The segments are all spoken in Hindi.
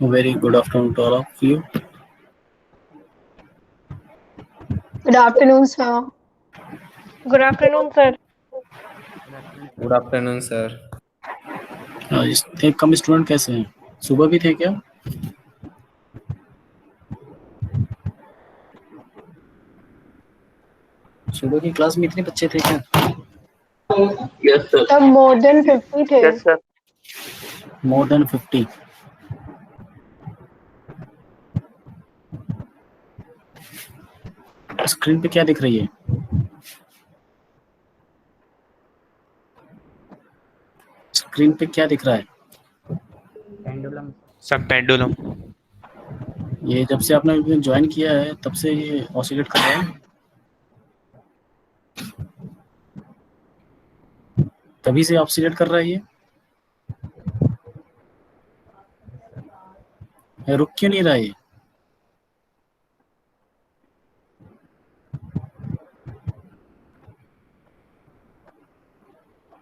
Very good afternoon to all of you. Good afternoon, sir. Good afternoon, sir. Good afternoon sir. थे कम स्टूडेंट कैसे हैं? सुबह भी थे क्या? सुबह की क्लास में इतने बच्चे थे क्या? Yes sir. Sir, more than 50 थे. Yes, sir. More than 50. Screen पे क्या दिख रही है? स्क्रीन पे क्या दिख रहा है? Pendulum sir, pendulum. ये जब से आपने ज्वाइन किया है तब से ये ऑसिलेट कर रहा है? तभी से ऑसिलेट कर रहा है ये रुक क्यों नहीं रहा है?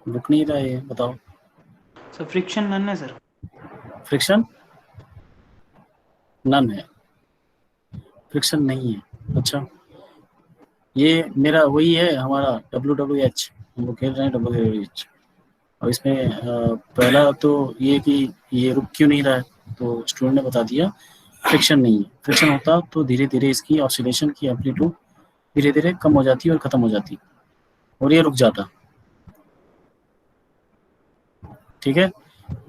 रुक नहीं रहा है, बताओ। सर फ्रिक्शन नन है सर। फ्रिक्शन नन है, फ्रिक्शन नहीं है। अच्छा, ये मेरा वही है हमारा WWH, हम लोग खेल रहे हैं WWH। और इसमें पहला तो ये कि ये रुक क्यों नहीं रहा है, तो स्टूडेंट ने बता दिया फ्रिक्शन नहीं है। फ्रिक्शन होता तो धीरे धीरे इसकी ऑसिलेशन की एम्पलीट्यूड धीरे धीरे कम हो जाती और ख़त्म हो जाती और ये रुक जाता। ठीक है।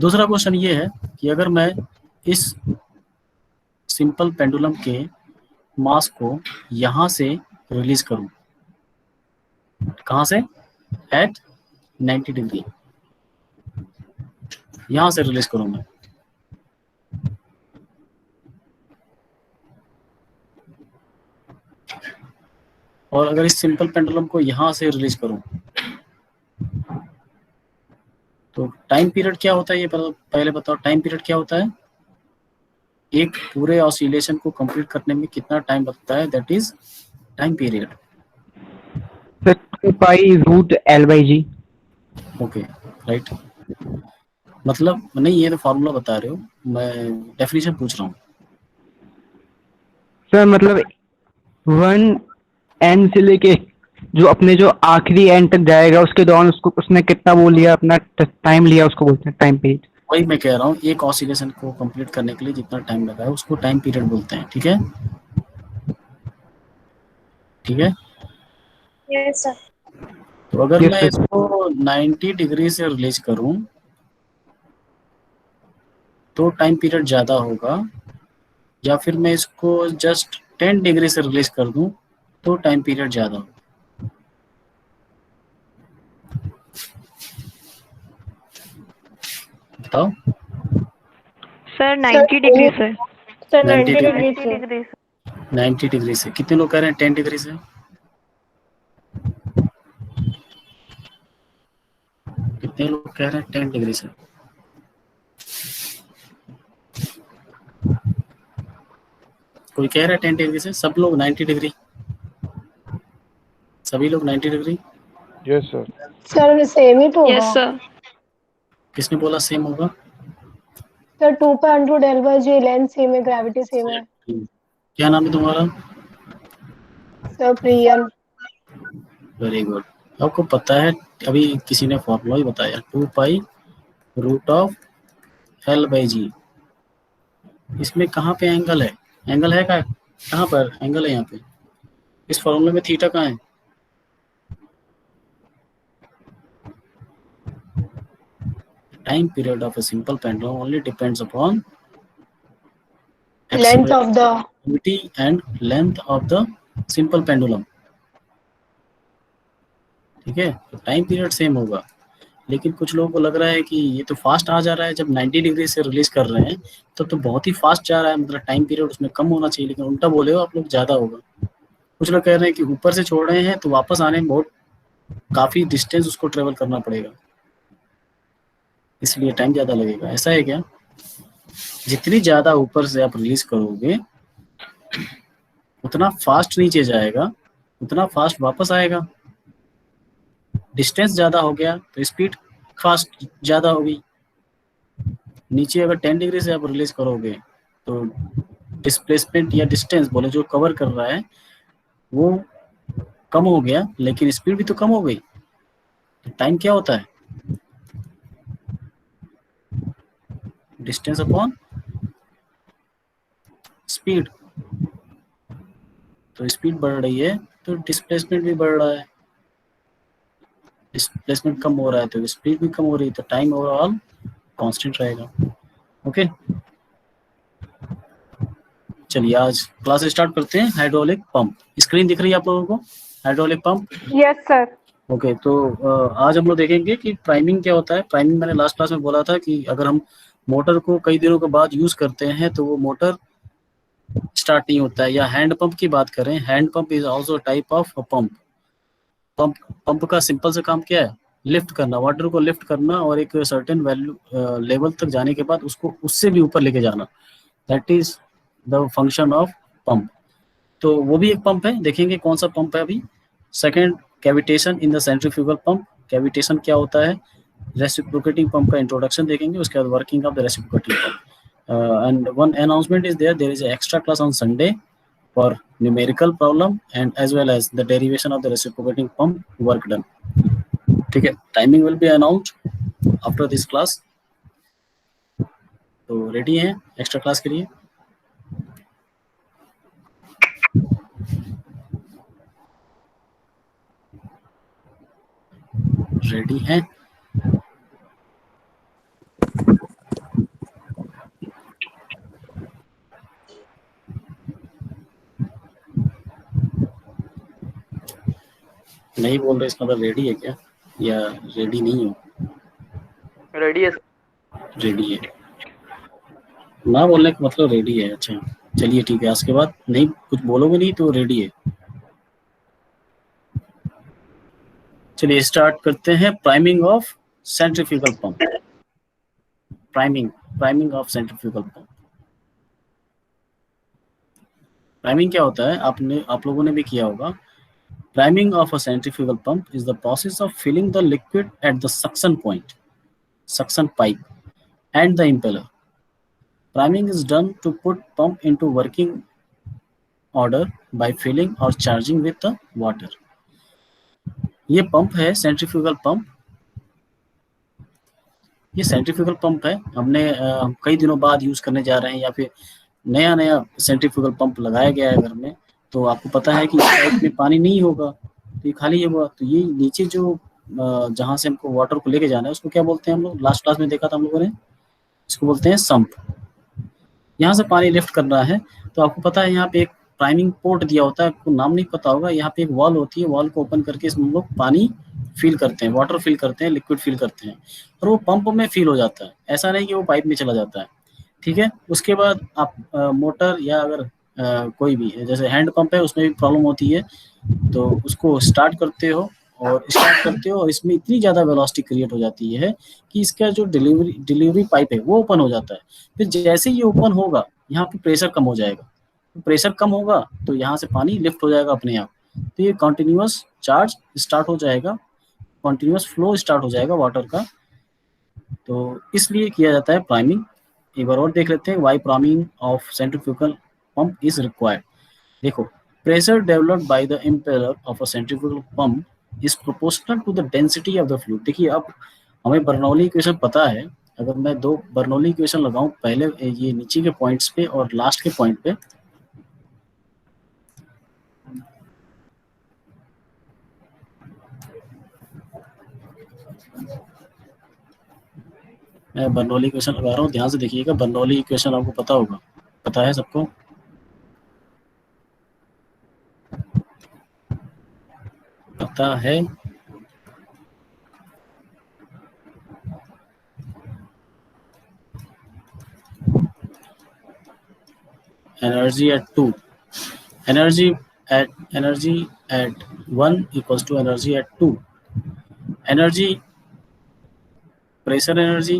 दूसरा क्वेश्चन ये है कि अगर मैं इस सिंपल पेंडुलम के मास को यहाँ से रिलीज करूँ, कहाँ से? एट 90 डिग्री, यहाँ से रिलीज करूँ मैं। और अगर इस सिंपल पेंडुलम को यहाँ से रिलीज करूँ तो टाइम पीरियड क्या होता है ये पहले बताओ। टाइम पीरियड क्या होता है? एक पूरे ऑसिलेशन को कंप्लीट करने में कितना टाइम लगता है, that is time period. Sir 2π√L/G। Okay, right. मतलब नहीं, ये तो फार्मूला बता रहे हो, मैं डेफिनेशन पूछ रहा हूँ। सर मतलब 1 एंड से लेके जो अपने जो आखिरी एंड तक जाएगा उसके दौरान उसको उसने कितना वो लिया, अपना टाइम लिया, उसको बोलते हैं टाइम पीरियड। वही मैं कह रहा हूँ, एक ऑसिलेशन को कंप्लीट करने के लिए जितना टाइम लगा है उसको टाइम पीरियड बोलते हैं। ठीक है, ठीक है। Yes, sir. तो अगर Yes, मैं sir. इसको 90 डिग्री से रिलीज करूं तो टाइम पीरियड ज़्यादा होगा, या फिर मैं इसको जस्ट 10 डिग्री से रिलीज कर दूं तो टाइम पीरियड ज़्यादा होगा। बताओ। Sir, 90 degrees है. Sir, 90 90 degree degrees. 90 डिग्री से। कितने लोग कह रहे हैं 10 डिग्री से? कितने लोग कह रहे हैं 10 डिग्री से? कोई कह रहा है 10 डिग्री से? सब लोग 90 डिग्री? सभी लोग 90 degree? Yes sir. Sir same ही तो होगा। Yes, sir. किसने बोला सेम होगा? सर 2π√L/G, लेंथ सेम है, ग्रेविटी सेम है। क्या नाम है तुम्हारा? सर प्रियम। Very good. आपको पता है, अभी किसी ने फॉर्मूला ही बताया, 2π√L/G। इसमें कहाँ पे एंगल है? एंगल है का? कहाँ पर एंगल है? यहाँ पे इस फॉर्मूले में थीटा कहाँ है? Time period of a simple pendulum only depends upon Length of the activity and length of the simple pendulum, ठीक है। तो टाइम पीरियड सेम होगा, लेकिन कुछ लोगों को लग रहा है कि ये तो फास्ट आ जा रहा है, जब 90 डिग्री से रिलीज कर रहे हैं तो बहुत ही फास्ट जा रहा है, मतलब टाइम पीरियड उसमें कम होना चाहिए, लेकिन उल्टा बोले हो आप लोग, ज़्यादा होगा। कुछ लोग कह रहे हैं कि ऊपर से छोड़ रहे हैं तो वापस आने में बहुत काफ़ी डिस्टेंस उसको ट्रेवल करना पड़ेगा, इसलिए टाइम ज़्यादा लगेगा। ऐसा है क्या? जितनी ज़्यादा ऊपर से आप रिलीज करोगे उतना फास्ट नीचे जाएगा, उतना फास्ट वापस आएगा। डिस्टेंस ज़्यादा हो गया तो स्पीड फास्ट ज़्यादा होगी। नीचे अगर 10 डिग्री से आप रिलीज करोगे तो डिस्प्लेसमेंट या डिस्टेंस बोले जो कवर कर रहा है वो कम हो गया, लेकिन स्पीड भी तो कम हो गई। तो टाइम क्या होता है? Distance upon speed. तो स्पीड बढ़ रही है तो डिस्प्लेसमेंट भी बढ़ रहा है, डिस्प्लेसमेंट कम हो रहा है तो स्पीड भी कम हो रही है, तो टाइम ओवरऑल कांस्टेंट रहेगा। ओके, चलिए आज क्लास स्टार्ट करते हैं। हाइड्रोलिक पंप, स्क्रीन दिख रही है आप लोगों को? Hydraulic pump. Yes sir. Okay, तो आज हम लोग देखेंगे कि प्राइमिंग क्या होता है। प्राइमिंग मैंने लास्ट क्लास में बोला था कि अगर हम मोटर को कई दिनों के बाद यूज करते हैं तो वो मोटर स्टार्ट नहीं होता है। या हैंड पंप की बात करें, hand pump is also type of pump. Pump का सिंपल से काम क्या है? लिफ्ट करना, वाटर को लिफ्ट करना और एक सर्टेन वैल्यू लेवल तक जाने के बाद उसको उससे भी ऊपर लेके जाना, that is the function of pump. तो वो भी एक पंप है, देखेंगे कौन सा पंप है अभी। Second, cavitation in the centrifugal pump. Cavitation क्या होता है? रेसिप्रोकेटिंग पंप का इंट्रोडक्शन देखेंगे, उसके बाद working of the reciprocating pump. And one announcement is there is an extra class on Sunday for numerical problem and as well as the derivation of the reciprocating pump work done. ठीक है, timing will be announced after this class. तो रेडी हैं एक्स्ट्रा क्लास के लिए? रेडी हैं? नहीं बोल रहे, इसका मतलब रेडी है क्या या रेडी नहीं हो? रेडी है। रेडी है ना बोलने का मतलब रेडी है। अच्छा चलिए ठीक है, आज के बाद नहीं कुछ बोलोगे नहीं तो रेडी है। चलिए स्टार्ट करते हैं। Priming of centrifugal pump. Priming of centrifugal pump. Priming क्या होता है? आप लोगों ने भी किया होगा। Priming of a centrifugal pump is the process of filling the liquid at the suction point, suction pipe and the impeller. Priming is done to put pump into working order by filling or charging with the water. ये पंप है सेंट्रीफ्यूगल पंप। ये सेंट्रीफ्यूगल पंप है, हमने कई दिनों बाद यूज करने जा रहे हैं या फिर नया सेंट्रीफ्यूगल पंप लगाया गया है घर में। तो आपको पता है कि पाइप में पानी नहीं होगा तो ये खाली होगा। तो ये नीचे जो जहाँ से हमको वाटर को लेके जाना है उसको क्या बोलते हैं हम लोग? लास्ट क्लास में देखा था हम लोगों ने, इसको बोलते हैं सम्प। यहाँ से पानी लिफ्ट करना है तो आपको पता है यहाँ पे एक प्राइमिंग पोर्ट दिया होता है, आपको नाम नहीं पता होगा। यहाँ पे एक वॉल होती है, वॉल को ओपन करके इसमें हम लोग पानी फिल करते हैं, वाटर फिल करते हैं, लिक्विड फिल करते हैं और वो पंप में फिल हो जाता है। ऐसा नहीं कि वो पाइप में चला जाता है, ठीक है। उसके बाद आप मोटर या अगर कोई भी जैसे हैंड पंप है उसमें भी प्रॉब्लम होती है, तो उसको स्टार्ट करते हो और इसमें इतनी ज़्यादा वेलोसिटी क्रिएट हो जाती है कि इसका जो डिलीवरी पाइप है वो ओपन हो जाता है। फिर जैसे ये ओपन होगा यहाँ पे प्रेशर कम हो जाएगा, प्रेशर कम होगा तो यहाँ से पानी लिफ्ट हो जाएगा अपने आप। तो ये कंटिन्यूअस चार्ज स्टार्ट हो जाएगा, कंटिन्यूअस फ्लो स्टार्ट हो जाएगा वाटर का। तो इसलिए किया जाता है प्राइमिंग। एक बार और देख लेते हैं, why priming of centrifugal pump is required. देखो, pressure developed by the impeller of a centrifugal pump is proportional to the density of the fluid. देखिए अब हमें बर्नौली इक्वेशन पता है, अगर मैं दो बर्नौली इक्वेशन लगाऊं, पहले ये नीचे के पॉइंट्स पे और लास्ट के पॉइंट पे, मैं बर्नौली इक्वेशन लगा रहा हूँ, ध्यान से देखिएगा। बर्नौली इक्वेशन आपको पता होगा, पता है सबको? आता है energy at 2, energy at 1 equals to energy at 2। Energy, pressure energy,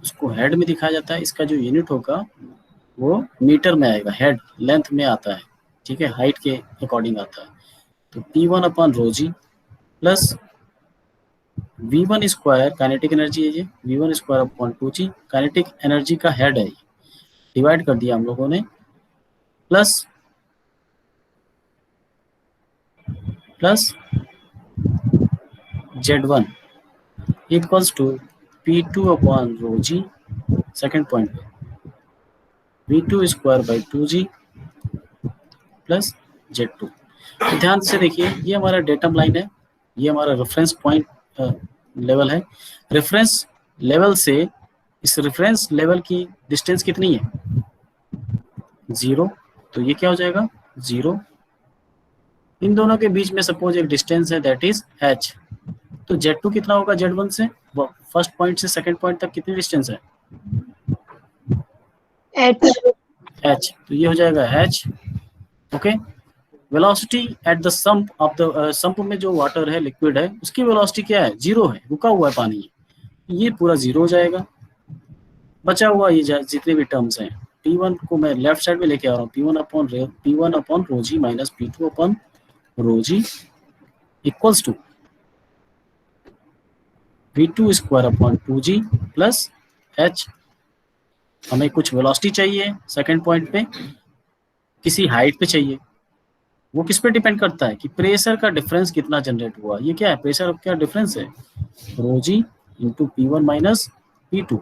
उसको हेड में दिखाया जाता है। इसका जो यूनिट होगा वो मीटर में आएगा, हेड लेंथ में आता है, ठीक है, हाइट के अकॉर्डिंग आता है। तो P1 upon rho g plus V1 square kinetic energy है, ये V1 square upon 2G kinetic energy का हेड है, डिवाइड कर दिया हम लोगों ने, plus Z1 equals to P2 upon rho g, second point पे V2 square by 2G plus Z2। तो ध्यान से देखिए, ये हमारा डेटम लाइन है, ये हमारा रेफरेंस पॉइंट लेवल है। रेफरेंस लेवल से इस रेफरेंस लेवल की डिस्टेंस कितनी है? 0। तो ये क्या हो जाएगा? 0। इन दोनों के बीच में सपोज एक डिस्टेंस है, दैट इज h। तो Z2 कितना होगा Z1 से? फर्स्ट पॉइंट से सेकंड पॉइंट तक कितनी डिस्टेंस है? h। तो ये हो जाएगा h। Okay, velocity at the sump of the sump में जो वाटर है, लिक्विड है, उसकी वेलोसिटी क्या है? 0 है, रुका हुआ है पानी, ये पूरा 0 हो जाएगा। बचा हुआ ये जितने भी टर्म्स हैं, P1 को मैं लेफ्ट साइड में लेके आ रहा हूँ, P1 upon rho G minus P2 upon rho G equals to V2 square upon 2G plus h। हमें कुछ वेलोसिटी चाहिए सेकेंड पॉइंट पे, किसी हाइट पे चाहिए। वो किस पे डिपेंड करता है कि प्रेशर का डिफरेंस कितना जनरेट हुआ। ये क्या है? प्रेशर क्या डिफरेंस है? रो जी इंटू P1 माइनस P2,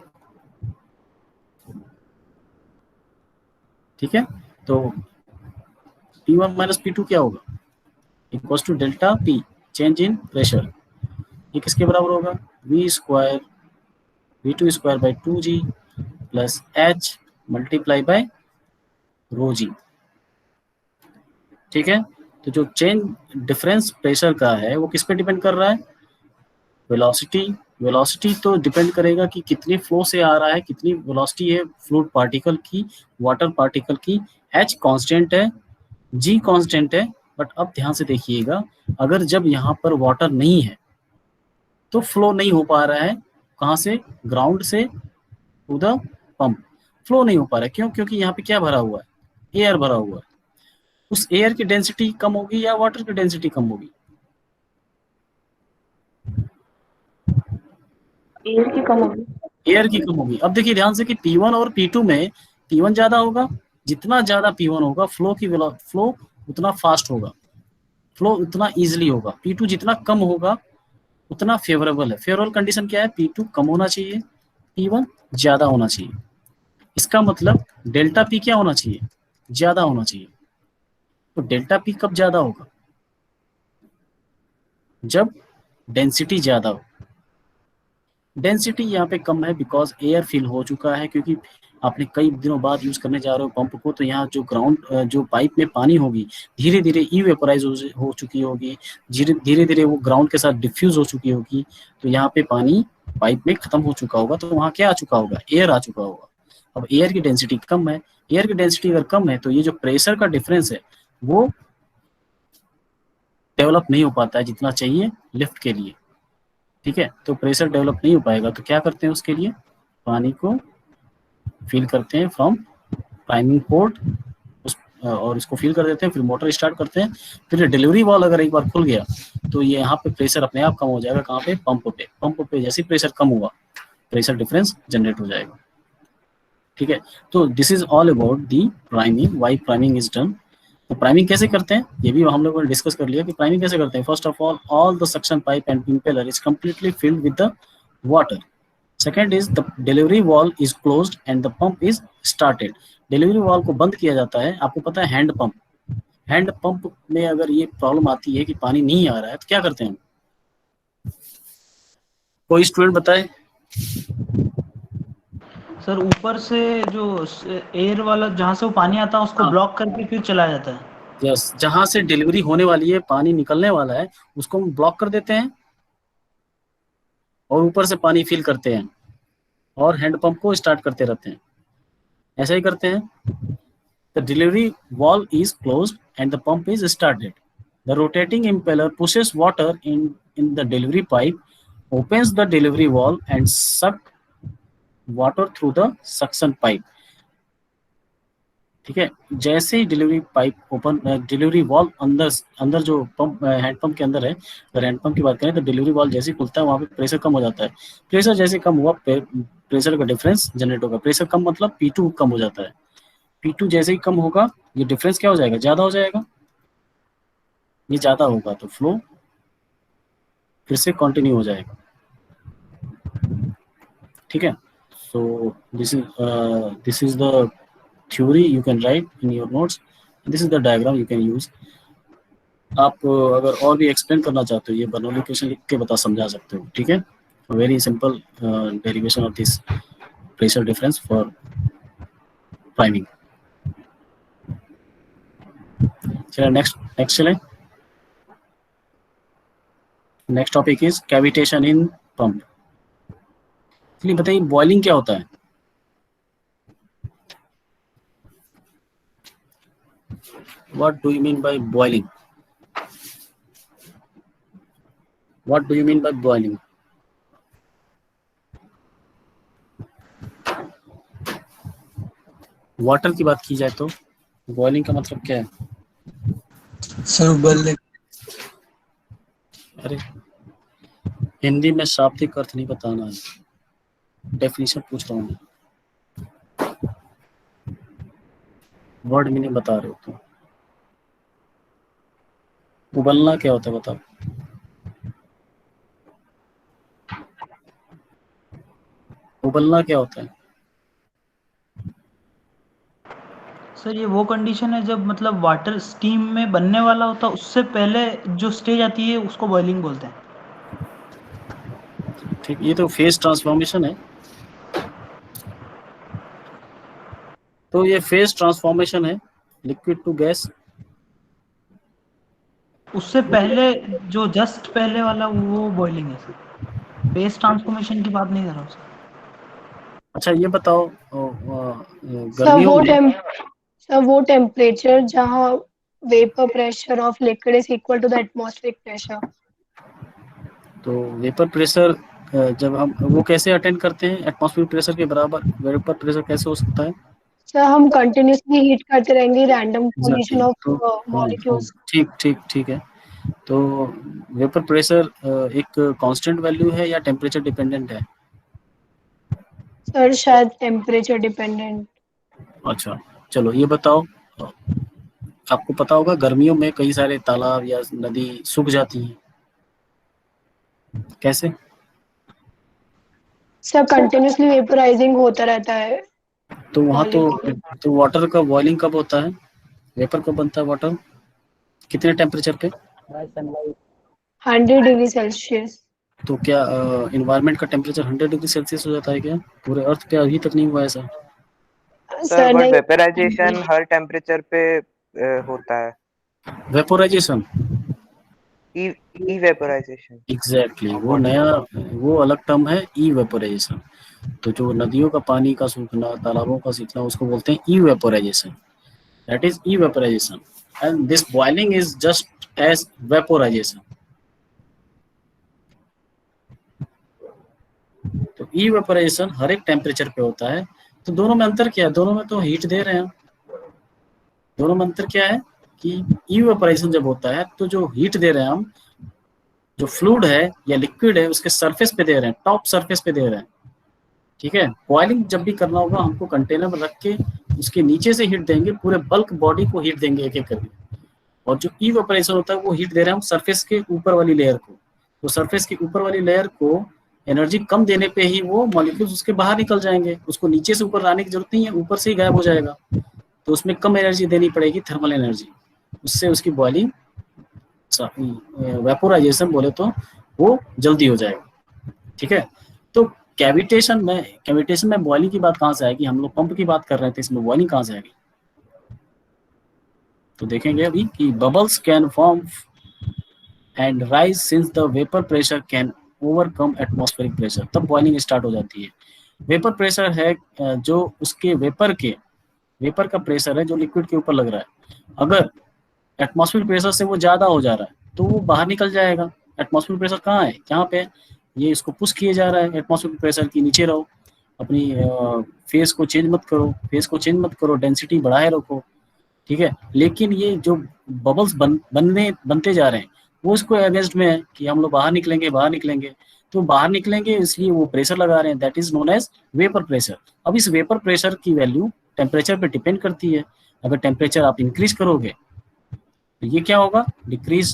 ठीक है। तो P1 माइनस P2 क्या होगा? Equals to delta P, change in pressure. ये किसके बराबर होगा? V2 square by 2G plus h multiply by rho g, ठीक है। तो जो चेंज डिफरेंस प्रेशर का है वो किस पे डिपेंड कर रहा है? वेलोसिटी। वेलोसिटी तो डिपेंड करेगा कि कितनी फ्लो से आ रहा है, कितनी वेलोसिटी है फ्लूइड पार्टिकल की, वाटर पार्टिकल की। h कांस्टेंट है, g कांस्टेंट है। बट अब ध्यान से देखिएगा, अगर जब यहाँ पर वाटर नहीं है तो फ्लो नहीं हो पा रहा है। कहाँ से? ग्राउंड से टू द पंप फ्लो नहीं हो पा रहा है। क्यों? क्योंकि यहाँ पे क्या भरा हुआ है? एयर भरा हुआ है। उस एयर की डेंसिटी कम होगी या वाटर की डेंसिटी कम होगी? एयर की कम होगी। एयर की कम होगी। अब देखिए ध्यान से कि P1 और P2 में P1 ज्यादा होगा, जितना ज्यादा P1 होगा फ्लो उतना फास्ट होगा, फ्लो उतना इजीली होगा। P2 जितना कम होगा उतना फेवरेबल है। फेवरेबल कंडीशन क्या है? P2 कम होना चाहिए, P1 ज्यादा होना चाहिए। इसका मतलब डेल्टा P क्या होना चाहिए? ज्यादा होना चाहिए। तो डेल्टा P कब ज्यादा होगा? जब डेंसिटी ज्यादा हो। डेंसिटी यहाँ पे कम है बिकॉज एयर फिल हो चुका है, क्योंकि आपने कई दिनों बाद यूज करने जा रहे हो पंप को, तो यहाँ जो जो पाइप में पानी होगी धीरे धीरे इवेपोराइज हो चुकी होगी, धीरे धीरे वो ग्राउंड के साथ डिफ्यूज हो चुकी होगी। तो यहाँ पे पानी पाइप में खत्म हो चुका होगा, तो वहाँ क्या आ चुका होगा? एयर आ चुका होगा। अब एयर की डेंसिटी कम है, एयर की डेंसिटी अगर कम है तो ये जो प्रेशर का डिफरेंस है वो डेवलप नहीं हो पाता है जितना चाहिए लिफ्ट के लिए, ठीक है। तो प्रेशर डेवलप नहीं हो पाएगा, तो क्या करते हैं उसके लिए? पानी को फिल करते हैं फ्रॉम प्राइमिंग पोर्ट, और इसको फिल कर देते हैं, फिर मोटर स्टार्ट करते हैं। फिर डिलीवरी वाल्व अगर एक बार खुल गया तो ये यहाँ पे प्रेशर अपने आप कम हो जाएगा। कहाँ पे? पंप पे जैसे प्रेशर कम हुआ, प्रेशर डिफरेंस जनरेट हो जाएगा, ठीक है। तो this is all about the priming, why priming is done. तो प्राइमिंग कैसे करते हैं ये भी हम लोगों ने डिस्कस कर लिया कि प्राइमिंग कैसे करते हैं। First of all the suction pipe and impeller is completely filled with the water. Second is the delivery valve is closed end the pump is started. Delivery valve को बंद किया जाता है। आपको पता है हैंड पंप में अगर ये प्रॉब्लम आती है कि पानी नहीं आ रहा है तो क्या करते हैं? कोई स्टूडेंट बताए? सर ऊपर से जो एयर वाला जहाँ से वो पानी आता है उसको ब्लॉक करके फिर चलाया जाता है। यस, जहां से डिलीवरी होने वाली है, पानी निकलने वाला है, उसको हम ब्लॉक कर देते हैं और ऊपर से पानी फिल करते हैं और हैंडपंप को स्टार्ट करते रहते हैं। ऐसा ही करते हैं। The delivery wall is closed end the pump is started. The rotating impeller pushes water in the delivery pipe, opens the delivery valve and suck water through the suction pipe। ठीक है, जैसे ही delivery pipe open, delivery valve अंदर अंदर जो पंप, हैंडपंप के अंदर है, अगर हैंडपंप की बात करें तो डिलीवरी वॉल्व जैसे ही खुलता है वहाँ पे प्रेशर कम हो जाता है। प्रेशर जैसे कम हुआ, प्रेशर का डिफरेंस जनरेट होगा। प्रेशर कम मतलब P2 कम हो जाता है। P2 जैसे ही कम होगा, ये डिफरेंस क्या हो जाएगा, ज्यादा हो जाएगा। ये ज्यादा होगा तो फ्लो फिर से कंटिन्यू हो जाएगा। ठीक है, so this is the theory you can write in your notes, this is the diagram you can use. आप अगर और भी एक्सप्लेन करना चाहते हो, ये बर्नौली इक्वेशन लिख के बता समझा सकते हो। ठीक है, very simple derivation of this pressure difference for priming. चलिए नेक्स्ट चले। Next topic is cavitation in pump. चलिए बताइए, बॉइलिंग क्या होता है? What do you mean by boiling? What do you mean by boiling? Water की बात की जाए तो बॉइलिंग का मतलब क्या है? सर उबलने। अरे हिंदी में शाब्दिक अर्थ नहीं बताना है, डेफिनेशन पूछ रहा हूँ मैं, वर्ड मीनिंग बता रहे हो तो। उबलना क्या होता है बताओ? उबलना क्या होता है? सर ये वो कंडीशन है जब मतलब वाटर स्टीम में बनने वाला होता है, उससे पहले जो स्टेज आती है उसको बॉइलिंग बोलते हैं। ठीक, ये तो फेज ट्रांसफॉर्मेशन है। तो ये फेज ट्रांसफॉर्मेशन है, लिक्विड टू गैस। उससे पहले जो जस्ट पहले वाला वो बॉइलिंग है सर, फेस ट्रांसफॉर्मेशन की बात नहीं कर रहा हूँ सर। अच्छा ये बताओ, सर गर्मियों में वो टेम्परेचर जहाँ vapour pressure of liquid is equal to the atmospheric pressure. तो वेपर प्रेशर जब हम वो कैसे अटेंड करते हैं एटमॉस्फेरिक प्रेशर के बराबर, वेपर प्रेशर कैसे हो सकता है? सर हम कंटिन्यूसली हीट करते रहेंगे रैंडम पोजीशन एग्जैक्टली, ऑफ तो मॉलिक्यूल्स। ठीक ठीक ठीक है। तो वेपर प्रेशर एक कांस्टेंट वैल्यू है या टेम्परेचर डिपेंडेंट है? सर शायद टेम्परेचर डिपेंडेंट। अच्छा चलो ये बताओ, आपको पता होगा गर्मियों में कई सारे तालाब या नदी सूख जाती हैं, कैसे? सर कंटिन्यूसली वेपराइजिंग होता रहता है। तो वहाँ मॉलिक्यूल तो वाटर का बॉइलिंग कब होता है, वेपर कब बनता है वाटर, कितने टेम्परेचर पे? 100 डिग्री सेल्सियस। तो क्या इन्वायरमेंट का टेम्परेचर 100 डिग्री सेल्सियस हो जाता है क्या? पूरे अर्थ पे अभी तक नहीं हुआ ऐसा। सर सर बट नहीं, वेपराइजेशन हर टेम्परेचर पे होता है। वेपोराइजेशन, इवेपोराइजेशन। एग्जैक्टली, वो नया, वो अलग टर्म है इवेपोराइजेशन। तो जो नदियों का पानी का सूखना, तालाबों का सीखना, उसको बोलते हैं evaporisation. That is evaporisation and this boiling is just as vaporisation. तो इवेपोराइजेशन हर एक टेम्परेचर पे होता है। तो दोनों में अंतर क्या है? दोनों में तो हीट दे रहे हैं। दोनों में अंतर क्या है कि इवेपोराइजेशन जब होता है तो जो हीट दे रहे हैं हम, जो फ्लूइड है या लिक्विड है उसके सरफेस पे दे रहे हैं, टॉप सरफेस पे दे रहे हैं। ठीक है, बॉइलिंग जब भी करना होगा हमको कंटेनर में रख के उसके नीचे से हीट देंगे, पूरे बल्क बॉडी को हीट देंगे एक एक करके। और जो इवेपोरेशन होता है वो हीट दे रहे हैं हम सरफेस के ऊपर वाली लेयर को। तो सरफेस के ऊपर वाली लेयर को एनर्जी कम देने पे ही वो मॉलिक्यूल्स उसके बाहर निकल जाएंगे, उसको नीचे से ऊपर लाने की जरूरत नहीं है, ऊपर से ही गायब हो जाएगा। तो उसमें कम एनर्जी देनी पड़ेगी, थर्मल एनर्जी, उससे उसकी बॉइलिंग, वेपोराइजेशन बोले तो वो जल्दी हो जाएगा। ठीक है, तो कैविटेशन में बॉइलिंग की बात कहाँ से आएगी? हम लोग पंप की बात कर रहे थे, इसमें बॉइलिंग कहाँ से आएगी? तो देखेंगे अभी कि bubbles can form and rise since the vapour pressure can overcome atmospheric pressure, तब बॉइलिंग स्टार्ट हो जाती है। वेपर प्रेशर है जो उसके वेपर का प्रेशर है जो लिक्विड के ऊपर लग रहा है, अगर एटमॉस्फेरिक प्रेशर से वो ज्यादा हो जा रहा है तो वो बाहर निकल जाएगा। एटमॉस्फेरिक प्रेशर कहाँ है, यहाँ पे ये इसको पुश किए जा रहा है एटमॉस्फेरिक प्रेशर की, नीचे रहो, अपनी फेस को चेंज मत करो, डेंसिटी बढ़ाए रखो, ठीक है। लेकिन ये जो बबल्स बनते जा रहे हैं वो इसको अगेंस्ट में है कि हम लोग बाहर निकलेंगे, तो बाहर निकलेंगे इसलिए वो प्रेशर लगा रहे हैं, that is known as vapour pressure. अब इस वेपर प्रेशर की वैल्यू टेम्परेचर पे डिपेंड करती है। अगर टेम्परेचर आप इंक्रीज करोगे तो ये क्या होगा, डिक्रीज,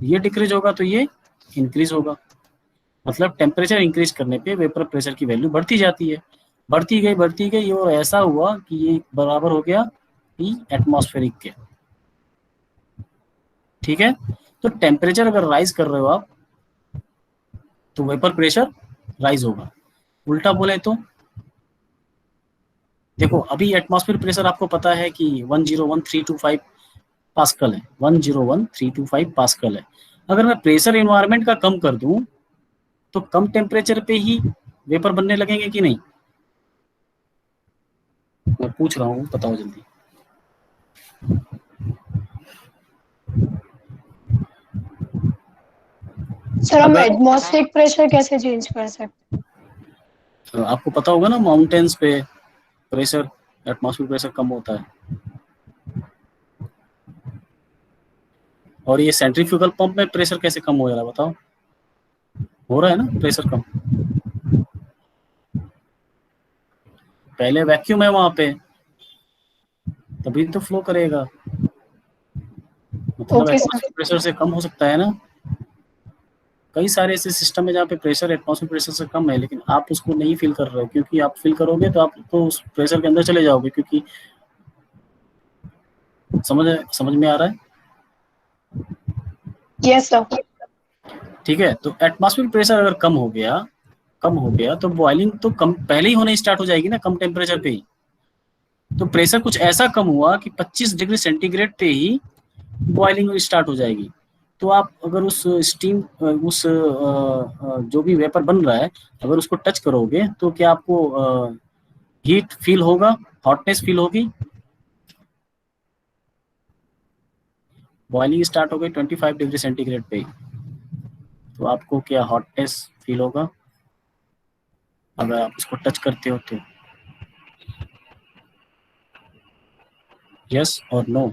ये डिक्रीज होगा तो ये इंक्रीज होगा। मतलब टेम्परेचर इंक्रीज करने पे वेपर प्रेशर की वैल्यू बढ़ती जाती है, बढ़ती गई और ऐसा हुआ कि ये बराबर हो गया P एटमॉस्फेरिक के, ठीक है। तो टेम्परेचर अगर राइज कर रहे हो आप तो वेपर प्रेशर राइज होगा। उल्टा बोले तो देखो अभी एटमॉस्फेरिक प्रेशर आपको पता है कि 101,325 पास्कल है, 101,325 पास्कल है। अगर मैं प्रेशर एनवायरनमेंट का कम कर दूं तो कम टेम्परेचर पे ही वेपर बनने लगेंगे कि नहीं, मैं पूछ रहा हूँ, बताओ जल्दी। सर हम एटमॉस्फेरिक प्रेशर कैसे चेंज कर सकते हैं? आपको पता होगा ना माउंटेन्स पे प्रेशर, एटमॉस्फेरिक प्रेशर कम होता है, और ये सेंट्रीफ्यूगल पंप में प्रेशर कैसे कम हो जा रहा है बताओ, हो रहा है ना प्रेशर कम, पहले वैक्यूम है वहां पे तभी तो फ्लो करेगा, मतलब एटमॉस्फेरिक प्रेशर से कम हो सकता है ना। कई सारे ऐसे सिस्टम है जहाँ पे प्रेशर एटमॉस्फेरिक प्रेशर से कम है, लेकिन आप उसको नहीं फील कर रहे हो, क्योंकि आप फील करोगे तो आप तो उस प्रेशर के अंदर चले जाओगे, क्योंकि समझ में आ रहा है? Yes sir. ठीक है, तो एटमॉस्फेरिक प्रेशर अगर कम हो गया तो बॉइलिंग तो कम पहले ही होने स्टार्ट हो जाएगी ना, कम टेम्परेचर पे ही। तो प्रेशर कुछ ऐसा कम हुआ कि 25 डिग्री सेंटीग्रेड पे ही बॉइलिंग स्टार्ट हो जाएगी। तो आप अगर उस स्टीम उस जो भी वेपर बन रहा है अगर उसको टच करोगे तो क्या आपको हीट फील होगा, हॉटनेस फील होगी? बॉइलिंग स्टार्ट हो गई 25 डिग्री सेंटीग्रेड पे ही, तो आपको क्या हॉटनेस फील होगा अगर आप उसको टच करते हो तो? यस और नो?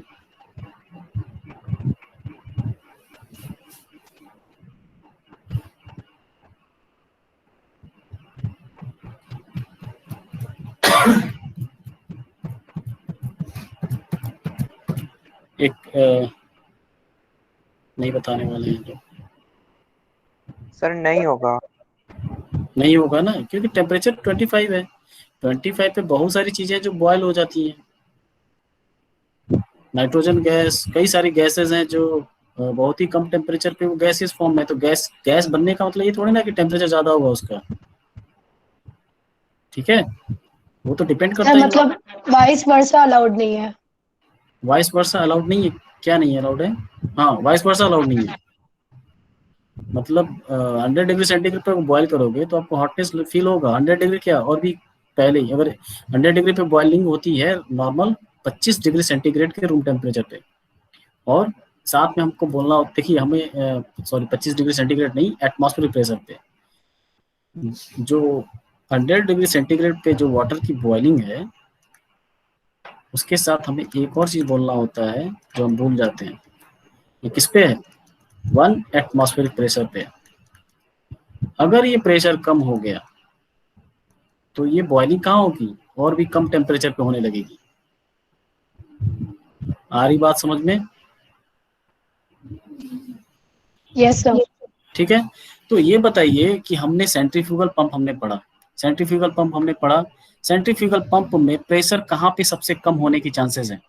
एक नहीं बताने वाले हैं जो सर नहीं होगा ना, क्योंकि टेम्परेचर 25 है, 25 पे बहुत सारी चीजें जो बॉयल हो जाती हैं। नाइट्रोजन गैस, कई सारी गैसेस हैं जो बहुत ही कम टेम्परेचर पे वो गैसेस फॉर्म है। तो गैस बनने का मतलब ये थोड़ी ना कि टेम्परेचर ज्यादा होगा उसका, ठीक है, वो तो डिपेंड करता है। मतलब वाइस वर्सा अलाउड नहीं है? वाइस वर्सा अलाउड नहीं है? क्या नहीं अलाउड है? हाँ, वाइस वर्सा अलाउड नहीं है। मतलब 100 डिग्री सेंटीग्रेड पे बॉयल करोगे तो आपको हॉटनेस फील होगा। 100 डिग्री क्या, और भी पहले ही, अगर 100 डिग्री पे बॉइलिंग होती है नॉर्मल 25 डिग्री सेंटीग्रेड के रूम टेम्परेचर पे, और साथ में हमको बोलना होता है कि हमें 25 डिग्री सेंटीग्रेड नहीं, एटमॉस्फेरिक प्रेशर पे जो 100 डिग्री सेंटीग्रेड पे जो वाटर की बॉइलिंग है उसके साथ हमें एक और चीज बोलना होता है जो हम भूल जाते हैं। ये किस पे है? 1 एटमॉस्फेरिक प्रेशर पे। अगर ये प्रेशर कम हो गया तो ये बॉइलिंग कहाँ होगी, और भी कम टेम्परेचर पे होने लगेगी। आ रही बात समझ में? Yes sir. ठीक है, तो ये बताइए कि हमने सेंट्रीफ्यूगल पंप हमने पढ़ा, सेंट्रीफ्यूगल पंप में प्रेशर कहाँ पे सबसे कम होने की चांसेस है?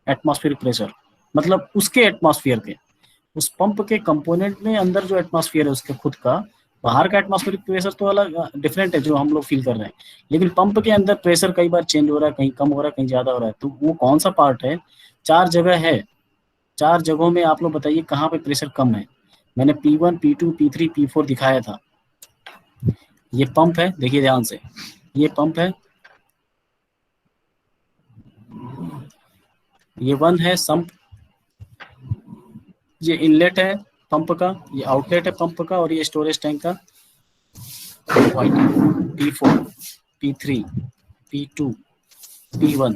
एटमॉस्फेरिक प्रेशर, मतलब उसके एटमॉस्फेयर के, उस पंप के कंपोनेंट में अंदर जो एटमॉस्फेयर है उसके खुद का, बाहर का एटमॉस्फेरिक प्रेशर तो अलग डिफरेंट है जो हम लोग फील कर रहे हैं, लेकिन पंप के अंदर प्रेशर कई बार चेंज हो रहा है, कहीं कम हो रहा है, कहीं ज्यादा हो रहा है। तो वो कौन सा पार्ट है? 4 जगह है, 4 जगहों में आप लोग बताइए कहाँ पे प्रेशर कम है। मैंने P1, P2, P3, P4 दिखाया था। ये पंप है, देखिए ध्यान से, ये पंप है, ये 1 है सम्प, ये इनलेट है पंप का, ये आउटलेट है पंप का, और ये स्टोरेज टैंक का पॉइंट है। P4, P3, P2, P1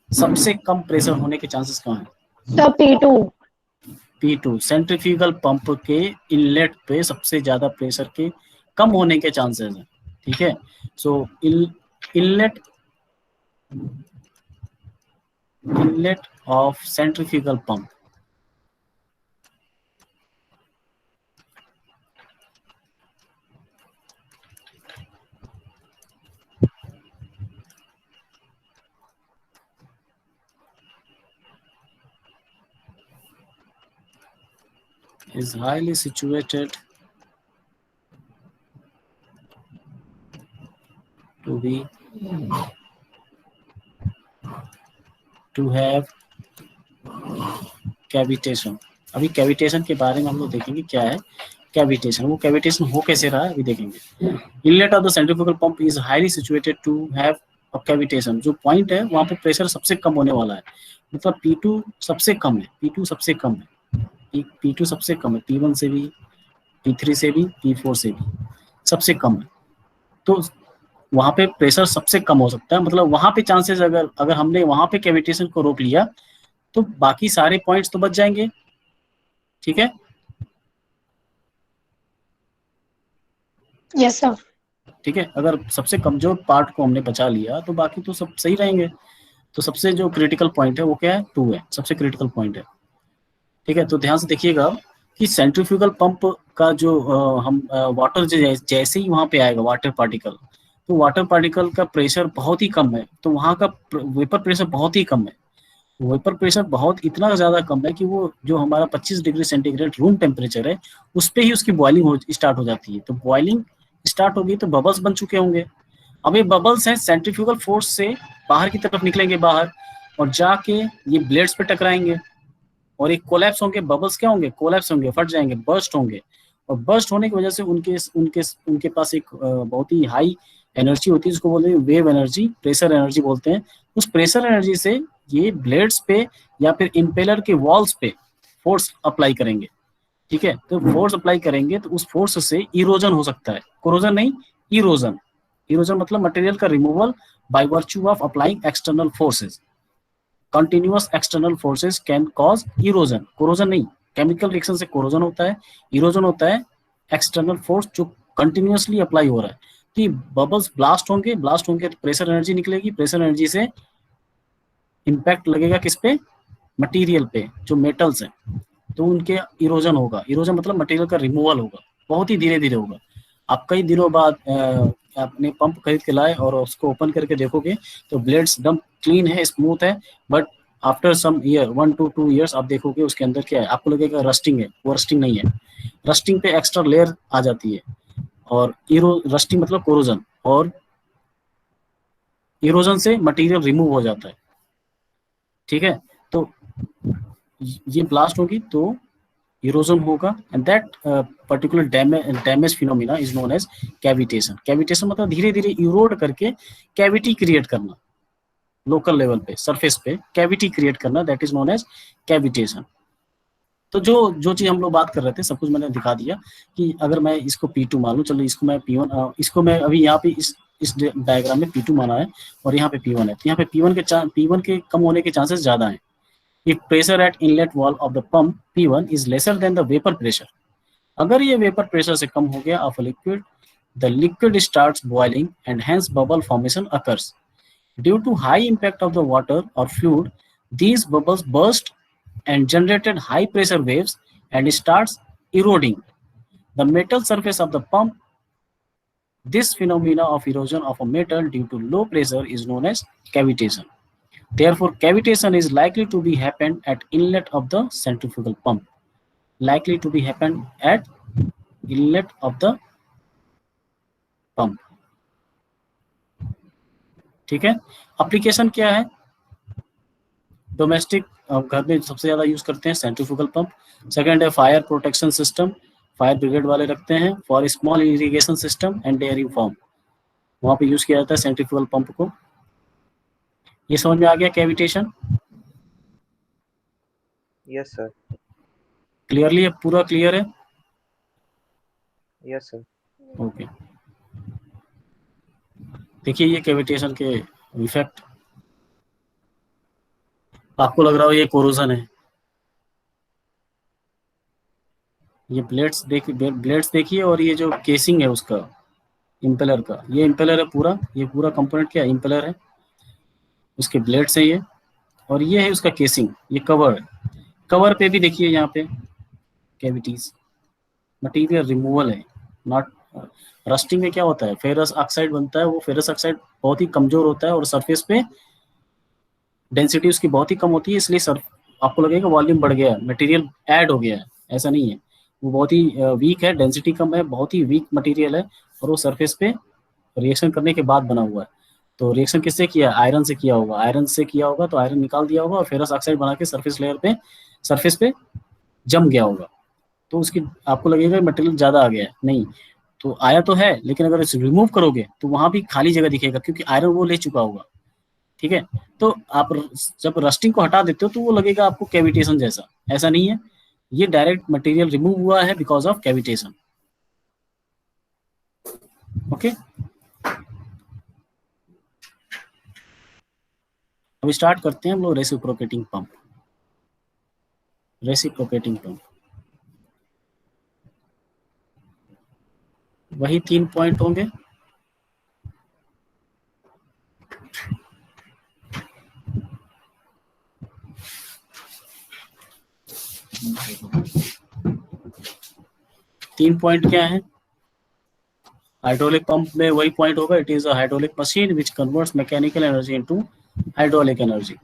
सबसे कम प्रेशर होने के चांसेस कहाँ हैं? Sir P2। P2 centrifugal pump के इनलेट पे सबसे ज्यादा प्रेशर के कम होने के चांसेस हैं, ठीक है। So inlet of centrifugal pump is highly situated to have cavitation. अभी कैविटेशन के बारे में हम लोग देखेंगे क्या है कैविटेशन, वो कैविटेशन हो कैसे रहा है अभी देखेंगे। Inlet of the centrifugal pump is highly situated to have a cavitation. जो पॉइंट है वहां पे प्रेशर सबसे कम होने वाला है, मतलब P2 सबसे कम है, P2 सबसे कम है, P2 सबसे कम है, P1 से भी, P3 से भी, P4 से भी सबसे कम है। तो वहां पे प्रेशर सबसे कम हो सकता है, मतलब वहां पे चांसेस अगर हमने वहां पे कैविटेशन को रोक लिया तो बाकी सारे पॉइंट्स तो बच जाएंगे, ठीक है। Yes sir. ठीक है, अगर सबसे कमजोर पार्ट को हमने बचा लिया तो बाकी तो सब सही रहेंगे। तो सबसे जो क्रिटिकल पॉइंट है वो क्या है? 2 है, सबसे क्रिटिकल पॉइंट है, ठीक है। तो ध्यान से देखिएगा कि सेंट्रीफ्यूगल पंप का जो हम वाटर जैसे ही वहां पे आएगा वाटर पार्टिकल, तो वाटर पार्टिकल का प्रेशर बहुत ही कम है, तो वहां का वेपर प्रेशर बहुत ही कम है। वेपर प्रेशर बहुत इतना ज्यादा कम है कि वो जो हमारा 25 डिग्री सेंटीग्रेड रूम टेम्परेचर है उस पर ही उसकी बॉइलिंग स्टार्ट हो जाती है। तो बॉइलिंग स्टार्ट होगी तो बबल्स बन चुके होंगे। अब ये बबल्स हैं सेंट्रीफ्यूगल फोर्स से बाहर की तरफ निकलेंगे बाहर, और जाके ये ब्लेड्स पे टकराएंगे और एक कोलैप्स होंगे। बबल्स क्या होंगे? कोलैप्स होंगे, फट जाएंगे, बर्स्ट होंगे। और बर्स्ट होने की वजह से उनके पास एक बहुत ही हाई एनर्जी होती है, जिसको बोलते हैं वेव एनर्जी, प्रेशर एनर्जी बोलते हैं। उस प्रेशर एनर्जी से ये ब्लेड्स पे या फिर इम्पेलर के वॉल्स पे फोर्स अप्लाई करेंगे, ठीक है। तो फोर्स अप्लाई करेंगे तो उस फोर्स से इरोजन हो सकता है, कोरोजन नहीं, इरोजन। इरोजन मतलब मटेरियल का removal by virtue of applying external forces. Continuous external forces can cause erosion, corrosion नहीं। केमिकल रिएक्शन से कोरोजन होता है, इरोजन होता है एक्सटर्नल फोर्स जो कंटिन्यूअसली अप्लाई हो रहा है। कि बबल्स ब्लास्ट होंगे तो प्रेशर एनर्जी निकलेगी, प्रेशर एनर्जी से इम्पैक्ट लगेगा किस पे? मटेरियल पे, जो मेटल्स हैं, तो उनके इरोजन होगा। इरोजन मतलब मटेरियल का रिमूवल होगा, बहुत ही धीरे धीरे होगा। आप कई दिनों बाद अपने पंप खरीद के लाए और उसको ओपन करके देखोगे तो ब्लेड्स एकदम क्लीन है, स्मूथ है, but after some year 1 to 2 years आप देखोगे उसके अंदर क्या है, आपको लगेगा रस्टिंग है, वो रस्टिंग नहीं है। रस्टिंग पे एक्स्ट्रा लेयर आ जाती है, और रस्टिंग मतलब कोरोजन, और इरोजन से मटेरियल रिमूव हो जाता है, ठीक है। तो ये ब्लास्ट होगी तो इरोजन होगा, and that particular damage phenomena is known as cavitation. Cavitation मतलब धीरे धीरे इरोड करके कैविटी क्रिएट करना, लोकल लेवल पे सरफेस पे कैविटी क्रिएट करना, that is known as cavitation. तो जो चीज हम लोग बात कर रहे थे सब कुछ मैंने दिखा दिया कि अगर मैं इसको P2 मान लूं, चलो इसको मैं P1, इसको मैं अभी यहाँ पे इस डायग्राम में P2 माना है और यहाँ पे P1 है, तो यहाँ पे P1 के कम होने के चांसेस ज्यादा हैं। If pressure at inlet wall of the pump P1 is lesser than the vapor pressure, अगर ये वेपर प्रेशर से कम हो गया of a liquid, the liquid starts boiling and hence bubble formation occurs. Due to high impact of the water or fluid, these bubbles burst and generated high pressure waves and starts eroding the metal surface of the pump. This phenomena of erosion of a metal due to low pressure is known as cavitation. Therefore, cavitation is likely to be happen at inlet of the centrifugal pump. Likely to be happen at inlet of the pump. ठीक है, एप्लीकेशन क्या है? डोमेस्टिक घर में सबसे ज्यादा यूज करते हैं सेंट्रीफ्यूगल पंप। सेकंड है fire protection system, fire brigade वाले रखते हैं। For small irrigation system and dairy farm, वहां पे यूज किया जाता है सेंट्रीफ्यूगल पंप को। ये समझ में आ गया कैविटेशन? Yes sir. क्लियरली, पूरा क्लियर है? Yes sir. ओके, देखिए ये कैविटेशन के इफेक्ट। आपको लग रहा हो ये कोरोजन है। ये ब्लेड्स देखिए, और ये जो केसिंग है उसका, इम्पेलर का, ये इम्पेलर है पूरा, ये पूरा कंपोनेंट क्या इम्पेलर है, उसके ब्लेड्स है ये, और ये है उसका केसिंग, ये कवर है। कवर पे भी देखिए यहाँ पे कैविटीज, मटेरियल रिमूवल है, नॉट रस्टिंग में क्या होता है, फेरस ऑक्साइड बनता है, वो फेरस ऑक्साइड बहुत ही कमजोर होता है और सरफेस पे डेंसिटी उसकी बहुत ही कम होती है, इसलिए आपको लगेगा वॉल्यूम बढ़ गया है, मटेरियल ऐड हो गया है, ऐसा नहीं है। वो बहुत ही वीक है, डेंसिटी कम है, बहुत ही वीक मटेरियल है, और वो सरफेस पे रिएक्शन करने के बाद बना हुआ है। तो रिएक्शन किससे किया? आयरन से किया होगा, आयरन से किया होगा तो आयरन निकाल दिया होगा और फेरस ऑक्साइड बना के सरफेस पे जम गया होगा। तो उसकी आपको लगेगा मटेरियल ज्यादा आ गया है, नहीं, तो आया तो है, लेकिन अगर इसे रिमूव करोगे तो वहां भी खाली जगह दिखेगा, क्योंकि आयरन वो ले चुका होगा। ठीक है, तो आप जब रस्टिंग को हटा देते हो तो वो लगेगा आपको कैविटेशन जैसा, ऐसा नहीं है, ये डायरेक्ट मटेरियल रिमूव हुआ है बिकॉज ऑफ कैविटेशन। ओके, अब स्टार्ट करते हैं हम लोग रेसिप्रोकेटिंग पंप। रेसिप्रोकेटिंग पंप, वही 3 पॉइंट होंगे। तीन पॉइंट क्या है? हाइड्रोलिक पंप में वही पॉइंट होगा, it is a hydraulic machine which converts mechanical energy into hydraulic energy.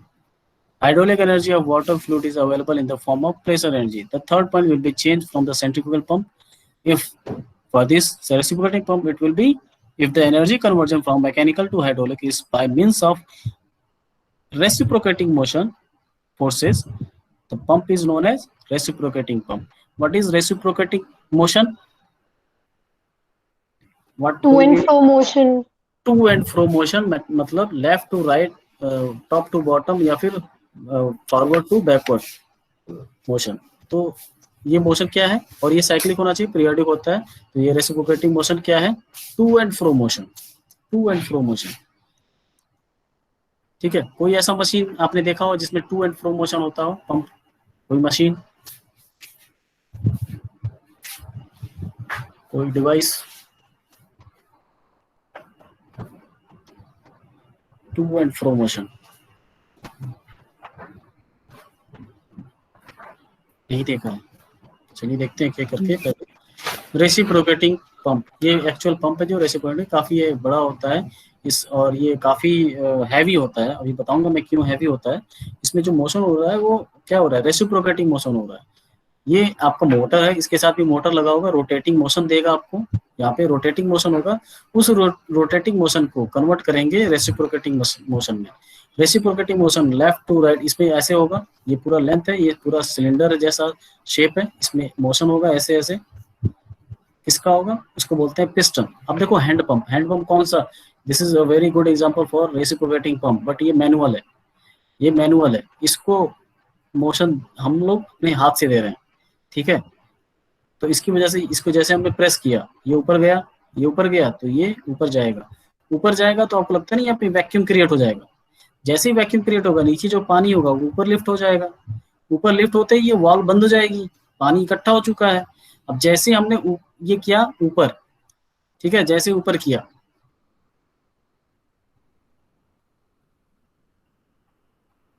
Hydraulic energy of water fluid is available in the form of pressure energy. The third point will be changed from the centrifugal pump. If for this reciprocating pump, it will be if the energy conversion from mechanical to hydraulic is by means of reciprocating motion forces, the pump is known as reciprocating pump. What is reciprocating motion? What To and fro motion. To and fro motion, मतलब left to right, top to bottom, या फिर फॉरवर्ड टू बैकवर्ड मोशन। तो ये मोशन क्या है, और ये साइक्लिक होना चाहिए, पीरियोडिक होता है। तो ये रेसिप्रोकेटिंग मोशन क्या है? To and fro motion, to and fro motion. ठीक है, कोई ऐसा मशीन आपने देखा हो जिसमें टू एंड फ्रो मोशन होता हो, पंप, कोई मशीन, कोई device? To and fro motion नहीं देखा है, चलिए देखते हैं क्या करके। रेसिप्रोकेटिंग पंप, ये एक्चुअल पंप है जो रेसिप्रोकेटिंग, काफी ये बड़ा होता है इस, और ये काफी हैवी होता है। अभी बताऊंगा मैं क्यों हैवी होता है। इसमें जो मोशन हो रहा है वो क्या हो रहा है? रेसिप्रोकेटिंग मोशन हो रहा है। ये आपका मोटर है, इसके साथ भी मोटर लगा होगा, रोटेटिंग मोशन देगा आपको, यहाँ पे रोटेटिंग मोशन होगा। उस रोटेटिंग मोशन को कन्वर्ट करेंगे रेसिप्रोकेटिंग मोशन में। Reciprocating motion left to right, इसमें ऐसे होगा, ये पूरा लेंथ है, ये पूरा सिलेंडर जैसा शेप है, इसमें मोशन होगा ऐसे ऐसे। किसका होगा? उसको बोलते हैं पिस्टन। अब देखो हैंडपंप, हैंडपंप कौन सा? This is a very good example for reciprocating pump, but ये मैनुअल है, ये मैनुअल है। इसको मोशन हम लोग अपने हाथ से दे रहे हैं, ठीक है। तो इसकी वजह से इसको जैसे हमने प्रेस किया, ये ऊपर गया, ये ऊपर गया, तो ये ऊपर जाएगा, ऊपर जाएगा तो आपको लगता नहीं यहाँ पे वैक्यूम क्रिएट हो जाएगा। जैसे ही वैक्यूम क्रिएट होगा, नीचे जो पानी होगा वो ऊपर लिफ्ट हो जाएगा, ऊपर लिफ्ट होते ही ये वाल्व बंद हो जाएगी, पानी इकट्ठा हो चुका है। अब जैसे हमने ये किया ऊपर, ठीक है, जैसे ऊपर किया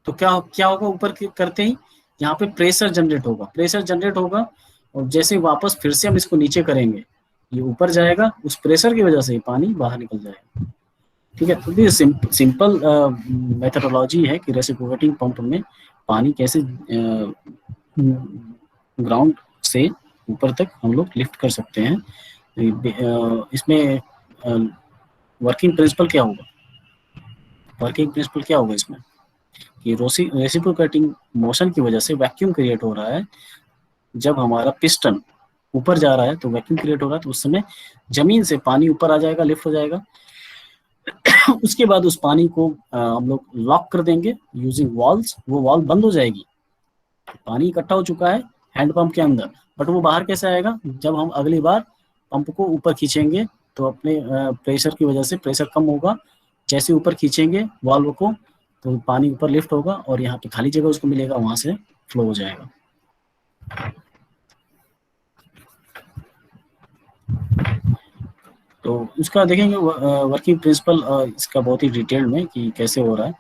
तो क्या क्या होगा? ऊपर करते ही यहाँ पे प्रेशर जनरेट होगा, प्रेशर जनरेट होगा, और जैसे वापस फिर से हम इसको नीचे करेंगे, ये ऊपर जाएगा, उस प्रेशर की वजह से पानी बाहर निकल जाएगा, ठीक है। तो ये सिंपल मेथडोलॉजी है कि रेसिप्रोकेटिंग पंप में पानी कैसे ग्राउंड से ऊपर तक हम लोग लिफ्ट कर सकते हैं। इसमें वर्किंग प्रिंसिपल क्या होगा? वर्किंग प्रिंसिपल क्या होगा इसमें कि रेसिप्रोकेटिंग मोशन की वजह से वैक्यूम क्रिएट हो रहा है। जब हमारा पिस्टन ऊपर जा रहा है तो वैक्यूम क्रिएट हो रहा है, तो उस समय जमीन से पानी ऊपर आ जाएगा, लिफ्ट हो जाएगा। उसके बाद उस पानी को हम लोग लॉक कर देंगे यूजिंग वॉल्स। वो वॉल बंद हो जाएगी, पानी इकट्ठा हो चुका है हैंड पंप के अंदर, बट वो बाहर कैसे आएगा? जब हम अगली बार पंप को ऊपर खींचेंगे तो अपने प्रेशर की वजह से प्रेशर कम होगा। जैसे ऊपर खींचेंगे वाल्व को तो पानी ऊपर लिफ्ट होगा और यहाँ पे खाली जगह उसको मिलेगा, वहां से फ्लो हो जाएगा। तो उसका देखेंगे वर्किंग प्रिंसिपल इसका बहुत ही डिटेल में कि कैसे हो रहा है।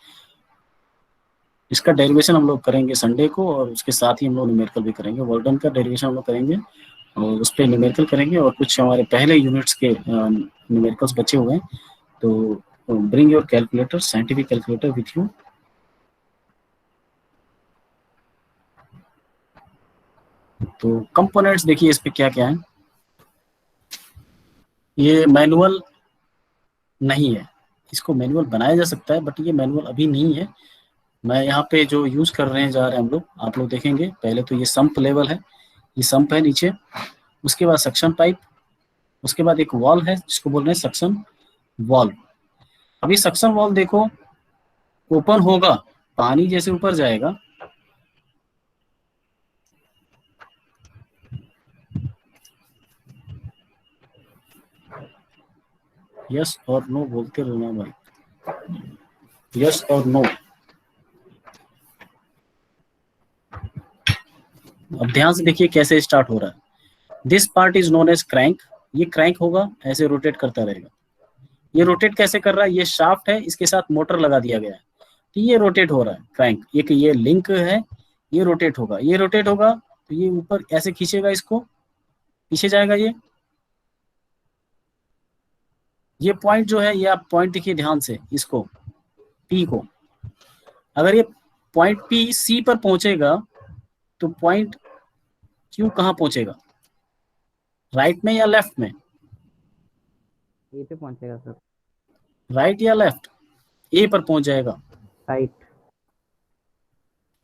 इसका डेरिवेशन हम लोग करेंगे संडे को, और उसके साथ ही हम लोग न्यूमेरिकल भी करेंगे। वर्डन का डेरिवेशन हम लोग करेंगे और उस पर न्यूमेरिकल करेंगे, और कुछ हमारे पहले यूनिट्स के न्यूमेरिकल्स बचे हुए हैं। तो bring your calculator, scientific calculator with you. तो कंपोनेंट्स देखिए इस पे क्या क्या है। ये मैनुअल नहीं है, इसको मैनुअल बनाया जा सकता है बट ये मैनुअल अभी नहीं है। मैं यहाँ पे जो यूज कर रहे हैं जा रहे हैं हम लोग, आप लोग देखेंगे पहले तो ये सम्प लेवल है, ये सम्प है नीचे, उसके बाद सक्शन पाइप, उसके बाद एक वॉल है जिसको बोल रहे हैं सक्शन वॉल। अभी सक्शन वॉल देखो ओपन होगा, पानी जैसे ऊपर जाएगा यस और नो बोलते रहना भाई, यस और नो। अब ध्यान से देखिए कैसे स्टार्ट हो रहा है। This part is known as crank, ये क्रैंक होगा, ऐसे रोटेट करता रहेगा। ये रोटेट कैसे कर रहा है? ये शाफ्ट है, इसके साथ मोटर लगा दिया गया है, तो ये रोटेट हो रहा है क्रैंक। एक ये लिंक है, ये रोटेट होगा, ये रोटेट होगा तो ये ऊपर ऐसे खींचेगा, इसको पीछे जाएगा। ये पॉइंट जो है, ये आप पॉइंट देखिए ध्यान से, इसको पी को, अगर ये पॉइंट पी सी पर पहुंचेगा तो पॉइंट क्यू कहाँ पहुंचेगा? राइट में या लेफ्ट में? ए पे पहुंचेगा सर। राइट या लेफ्ट? ए पर पहुंच जाएगा। राइट।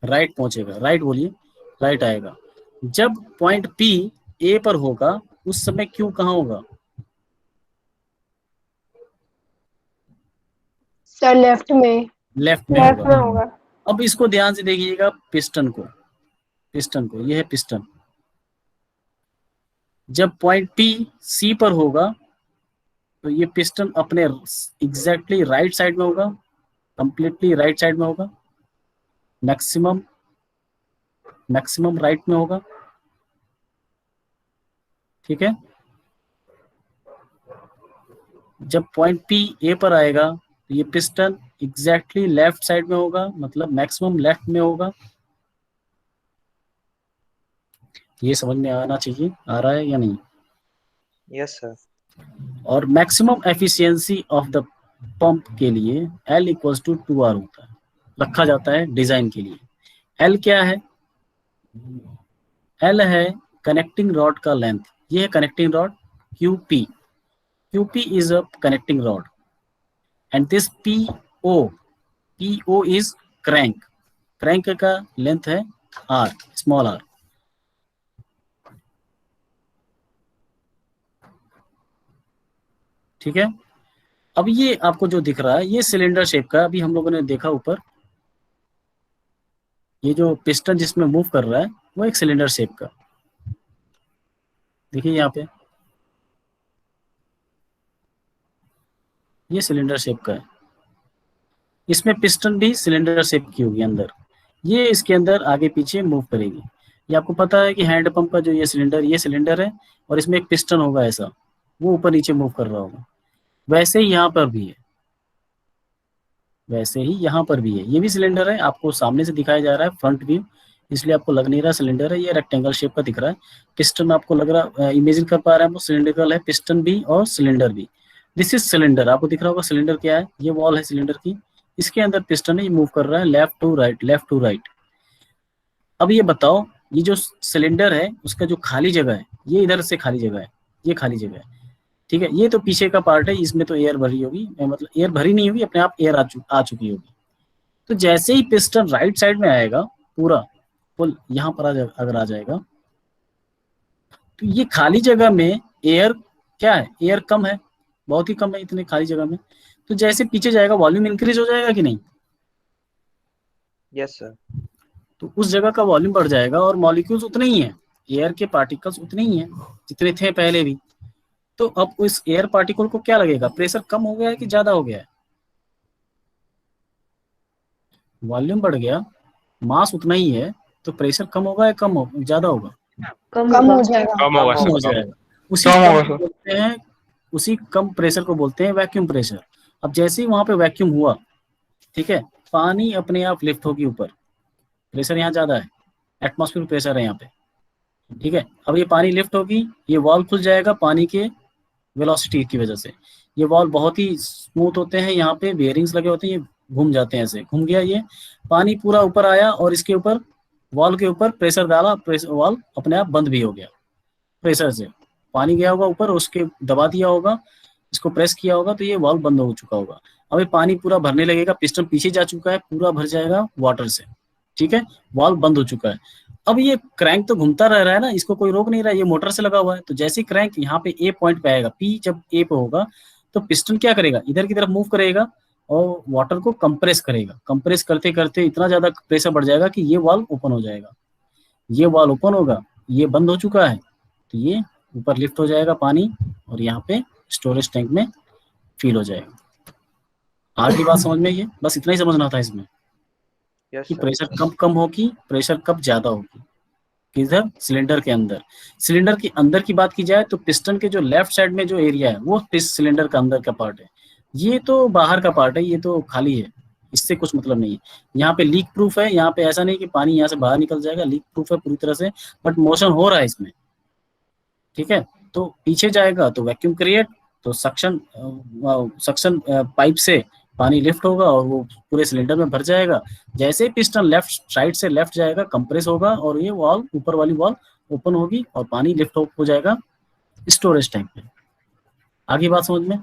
राइट पहुंचेगा, राइट बोलिए, राइट आएगा। जब पॉइंट पी ए पर होगा उस समय क्यू कहाँ होगा? सर लेफ्ट में। लेफ्ट में लेफ्ट में होगा। होगा। अब इसको ध्यान से देखिएगा, पिस्टन को, पिस्टन को, ये है पिस्टन। जब पॉइंट पी सी पर होगा तो ये पिस्टन अपने एग्जैक्टली राइट साइड में होगा, कंप्लीटली राइट साइड में होगा, मैक्सिमम राइट में होगा। ठीक है। जब पॉइंट पी ए पर आएगा तो ये पिस्टन एग्जैक्टली लेफ्ट साइड में होगा, मतलब मैक्सिमम लेफ्ट में होगा। ये समझ में आना चाहिए, आ रहा है या नहीं? Yes sir. और maximum efficiency of the pump के लिए L इक्वल्स टू 2R होता है, रखा जाता है डिजाइन के लिए। L क्या है? L है कनेक्टिंग रॉड का लेंथ, ये है connecting rod QP। QP is a connecting rod and this PO is crank। crank का लेंथ है R, स्मॉल r। ठीक है। अब ये आपको जो दिख रहा है ये सिलेंडर शेप का, अभी हम लोगों ने देखा ऊपर, ये जो पिस्टन जिसमें मूव कर रहा है वो एक सिलेंडर शेप का, देखिए यहाँ पे ये सिलेंडर शेप का है। इसमें पिस्टन भी सिलेंडर शेप की होगी अंदर, ये इसके अंदर आगे पीछे मूव करेगी। ये आपको पता है कि हैंड पंप का जो ये सिलेंडर है और इसमें एक पिस्टन होगा ऐसा, वो ऊपर नीचे मूव कर रहा होगा। वैसे ही यहाँ पर भी है, वैसे ही यहाँ पर भी है। ये भी सिलेंडर है, आपको सामने से दिखाया जा रहा है फ्रंट व्यू, इसलिए आपको लग नहीं रहा सिलेंडर है, ये रेक्टेंगल शेप का दिख रहा है। पिस्टन आपको लग रहा, इमेजिन कर पा रहे हैं, वो सिलेंड्रिकल है, पिस्टन भी और सिलेंडर भी। दिस इज सिलेंडर, आपको दिख रहा होगा सिलेंडर क्या है, ये वॉल है सिलेंडर की, इसके अंदर पिस्टन है, ये मूव कर रहा है left to right, left to right. अब ये बताओ, ये जो सिलेंडर है उसका जो खाली जगह है, ये इधर से खाली जगह है, ये खाली जगह है, ठीक है, ये तो पीछे का पार्ट है, इसमें तो एयर भरी होगी, मतलब एयर भरी नहीं होगी, अपने आप एयर आ चुकी होगी। तो जैसे ही पिस्टन राइट साइड में आएगा पूरा फुल यहाँ पर अगर आ जाएगा, तो ये खाली जगह में एयर क्या है, एयर कम है, बहुत ही कम है इतने खाली जगह में। तो जैसे पीछे जाएगा वॉल्यूम इंक्रीज हो जाएगा कि नहीं? Yes sir. तो उस जगह का वॉल्यूम बढ़ जाएगा और मॉलिक्यूल्स उतने ही हैं, एयर के पार्टिकल्स उतने ही हैं जितने थे पहले भी। तो अब उस एयर पार्टिकल को क्या लगेगा, प्रेशर कम हो गया है कि ज्यादा हो गया है? वॉल्यूम बढ़ गया, मास उतना ही है, तो प्रेशर कम होगा या ज्यादा होगा? कम हो जाएगा। कम हो जाएगा। उसी कम होगा कम को बोलते हैं, उसी कम प्रेशर को बोलते हैं वैक्यूम प्रेशर। अब जैसे ही वहां पे वैक्यूम हुआ, ठीक है, पानी अपने आप लिफ्ट होगी ऊपर, प्रेशर यहाँ ज्यादा है, एटमॉस्फेयर प्रेशर है यहाँ पे, ठीक है। अब ये पानी लिफ्ट होगी, ये वॉल खुल जाएगा पानी के वेलोसिटी की वजह से। ये वॉल बहुत ही स्मूथ होते हैं, यहाँ पे बेयरिंग्स लगे होते हैं, ये घूम जाते हैं, ऐसे घूम गया, ये पानी पूरा ऊपर आया और इसके ऊपर वॉल के ऊपर प्रेशर डाला, प्रेशर वॉल अपने आप बंद भी हो गया, प्रेशर से पानी गया होगा ऊपर, उसके दबा दिया होगा, इसको प्रेस किया होगा, तो ये वॉल बंद हो चुका होगा। अब ये पानी पूरा भरने लगेगा, पिस्टन पीछे जा चुका है, पूरा भर जाएगा वाटर से, ठीक है, वॉल बंद हो चुका है। अब ये क्रैंक तो घूमता रह रहा है ना, इसको कोई रोक नहीं रहा है, ये मोटर से लगा हुआ है। तो जैसे क्रैंक यहाँ पे ए पॉइंट पे आएगा, पी जब ए पे होगा, तो पिस्टन क्या करेगा, इधर की तरफ मूव करेगा और वाटर को कंप्रेस करेगा। कंप्रेस करते करते इतना ज्यादा प्रेशर बढ़ जाएगा कि ये वाल्व ओपन हो जाएगा, ये वाल्व ओपन होगा, ये बंद हो चुका है, तो ये ऊपर लिफ्ट हो जाएगा पानी और यहाँ पे स्टोरेज टैंक में फिल हो जाएगा। आगे बात समझ में, ये बस इतना ही समझना था इसमें यस कि सर। प्रेशर कब कम होगी, प्रेशर कब ज्यादा होगी, किधर, सिलेंडर के अंदर। सिलेंडर के अंदर की बात की जाए तो पिस्टन के जो लेफ्ट साइड में जो एरिया है वो सिलेंडर का अंदर का पार्ट है, ये तो बाहर का पार्ट है, ये तो खाली है, इससे कुछ मतलब नहीं है। यहाँ पे लीक प्रूफ है, यहाँ पे ऐसा नहीं कि पानी यहाँ से बाहर निकल जाएगा, लीक प्रूफ है पूरी तरह से, बट मोशन हो रहा है इसमें, ठीक है। तो पीछे जाएगा तो वैक्यूम क्रिएट, तो सक्शन पाइप से पानी लिफ्ट होगा और वो पूरे सिलेंडर में भर जाएगा। जैसे ही पिस्टन लेफ्ट साइड से लेफ्ट जाएगा, कंप्रेस होगा और ये वॉल, ऊपर वाली वॉल ओपन होगी और पानी लिफ्ट हो जाएगा स्टोरेज टैंक में। आगे बात समझ में?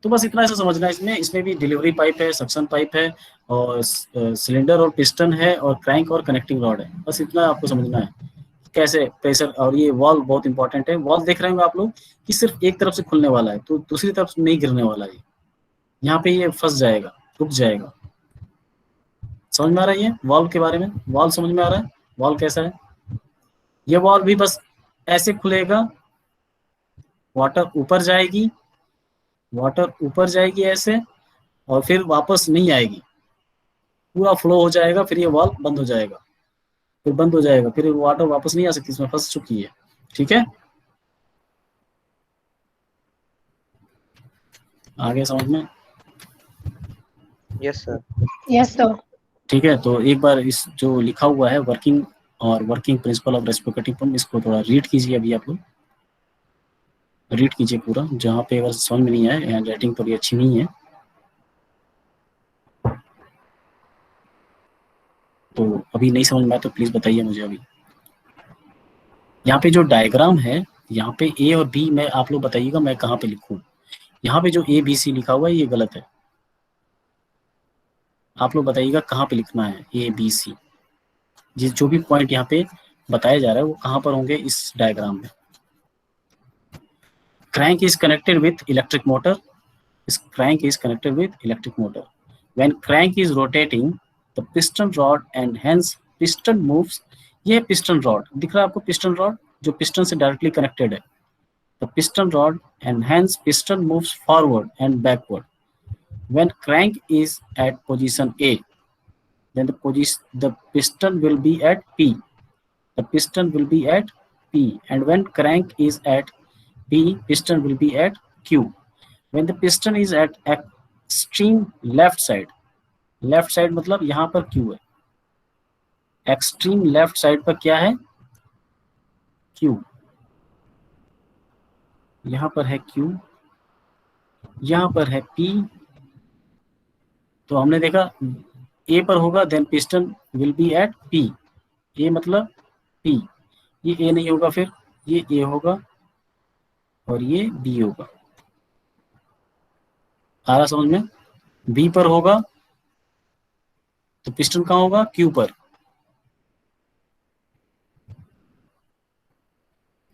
तो बस इतना ऐसा समझना है इसमें। इसमें भी डिलीवरी पाइप है, सक्शन पाइप है और सिलेंडर और पिस्टन है और क्रैंक और कनेक्टिंग रॉड है, बस इतना आपको समझना है कैसे प्रेशर। और ये वॉल्व बहुत इंपॉर्टेंट है, वॉल्व देख रहे होंगे आप लोग कि सिर्फ एक तरफ से खुलने वाला है, तो दूसरी तरफ नहीं गिरने वाला है, यहाँ पे ये फंस जाएगा, रुक जाएगा। समझ में आ रहा है ये वॉल्व के बारे में? वॉल्व समझ में आ रहा है, वॉल्व कैसा है? ये वॉल्व भी बस ऐसे खुलेगा, वाटर ऊपर जाएगी, वाटर ऊपर जाएगी ऐसे और फिर वापस नहीं आएगी, पूरा फ्लो हो जाएगा, फिर ये वॉल्व बंद हो जाएगा, फिर बंद हो जाएगा, फिर वाटर वापस नहीं आ सकती, इसमें फंस चुकी है, ठीक है। आगे समझ में? Yes sir. Yes sir. ठीक है, तो एक बार इस जो लिखा हुआ है working principle of reciprocating pump, इसको थोड़ा रीड कीजिए, अभी आप लोग रीड कीजिए पूरा, जहाँ पे अगर समझ में नहीं आए, राइटिंग थोड़ी अच्छी नहीं है तो अभी नहीं समझ में आया तो प्लीज बताइए मुझे। अभी यहाँ पे जो डायग्राम है, यहाँ पे ए और बी में आप लोग बताइएगा मैं कहाँ पे लिखूँ। यहाँ पे जो ए बी सी लिखा हुआ है ये गलत है, आप लोग बताइएगा कहाँ पे लिखना है ए बी सी। जो भी पॉइंट यहाँ पे बताया जा रहा है वो कहाँ पर होंगे इस डायग्राम में। Crank is connected with electric motor, इस crank is connected with electric motor. When crank is rotating the piston rod and hence piston moves. ये पिस्टन रॉड दिख रहा है आपको, पिस्टन रॉड जो पिस्टन से डायरेक्टली कनेक्टेड है, the piston rod and hence piston moves forward and backward. When crank is at position A, then the piston will be at P. The piston will be at P. And when crank is at P, piston will be at Q. When the piston is at extreme left side मतलब यहाँ पर Q है, extreme left side पर क्या है, Q, यहाँ पर है Q, यहाँ पर है P। तो हमने देखा ए पर होगा then piston will be at P, A मतलब पी, ये ए नहीं होगा फिर ये ए होगा और ये बी होगा। आ रहा समझ में? बी पर होगा तो पिस्टन कहाँ होगा? क्यू पर।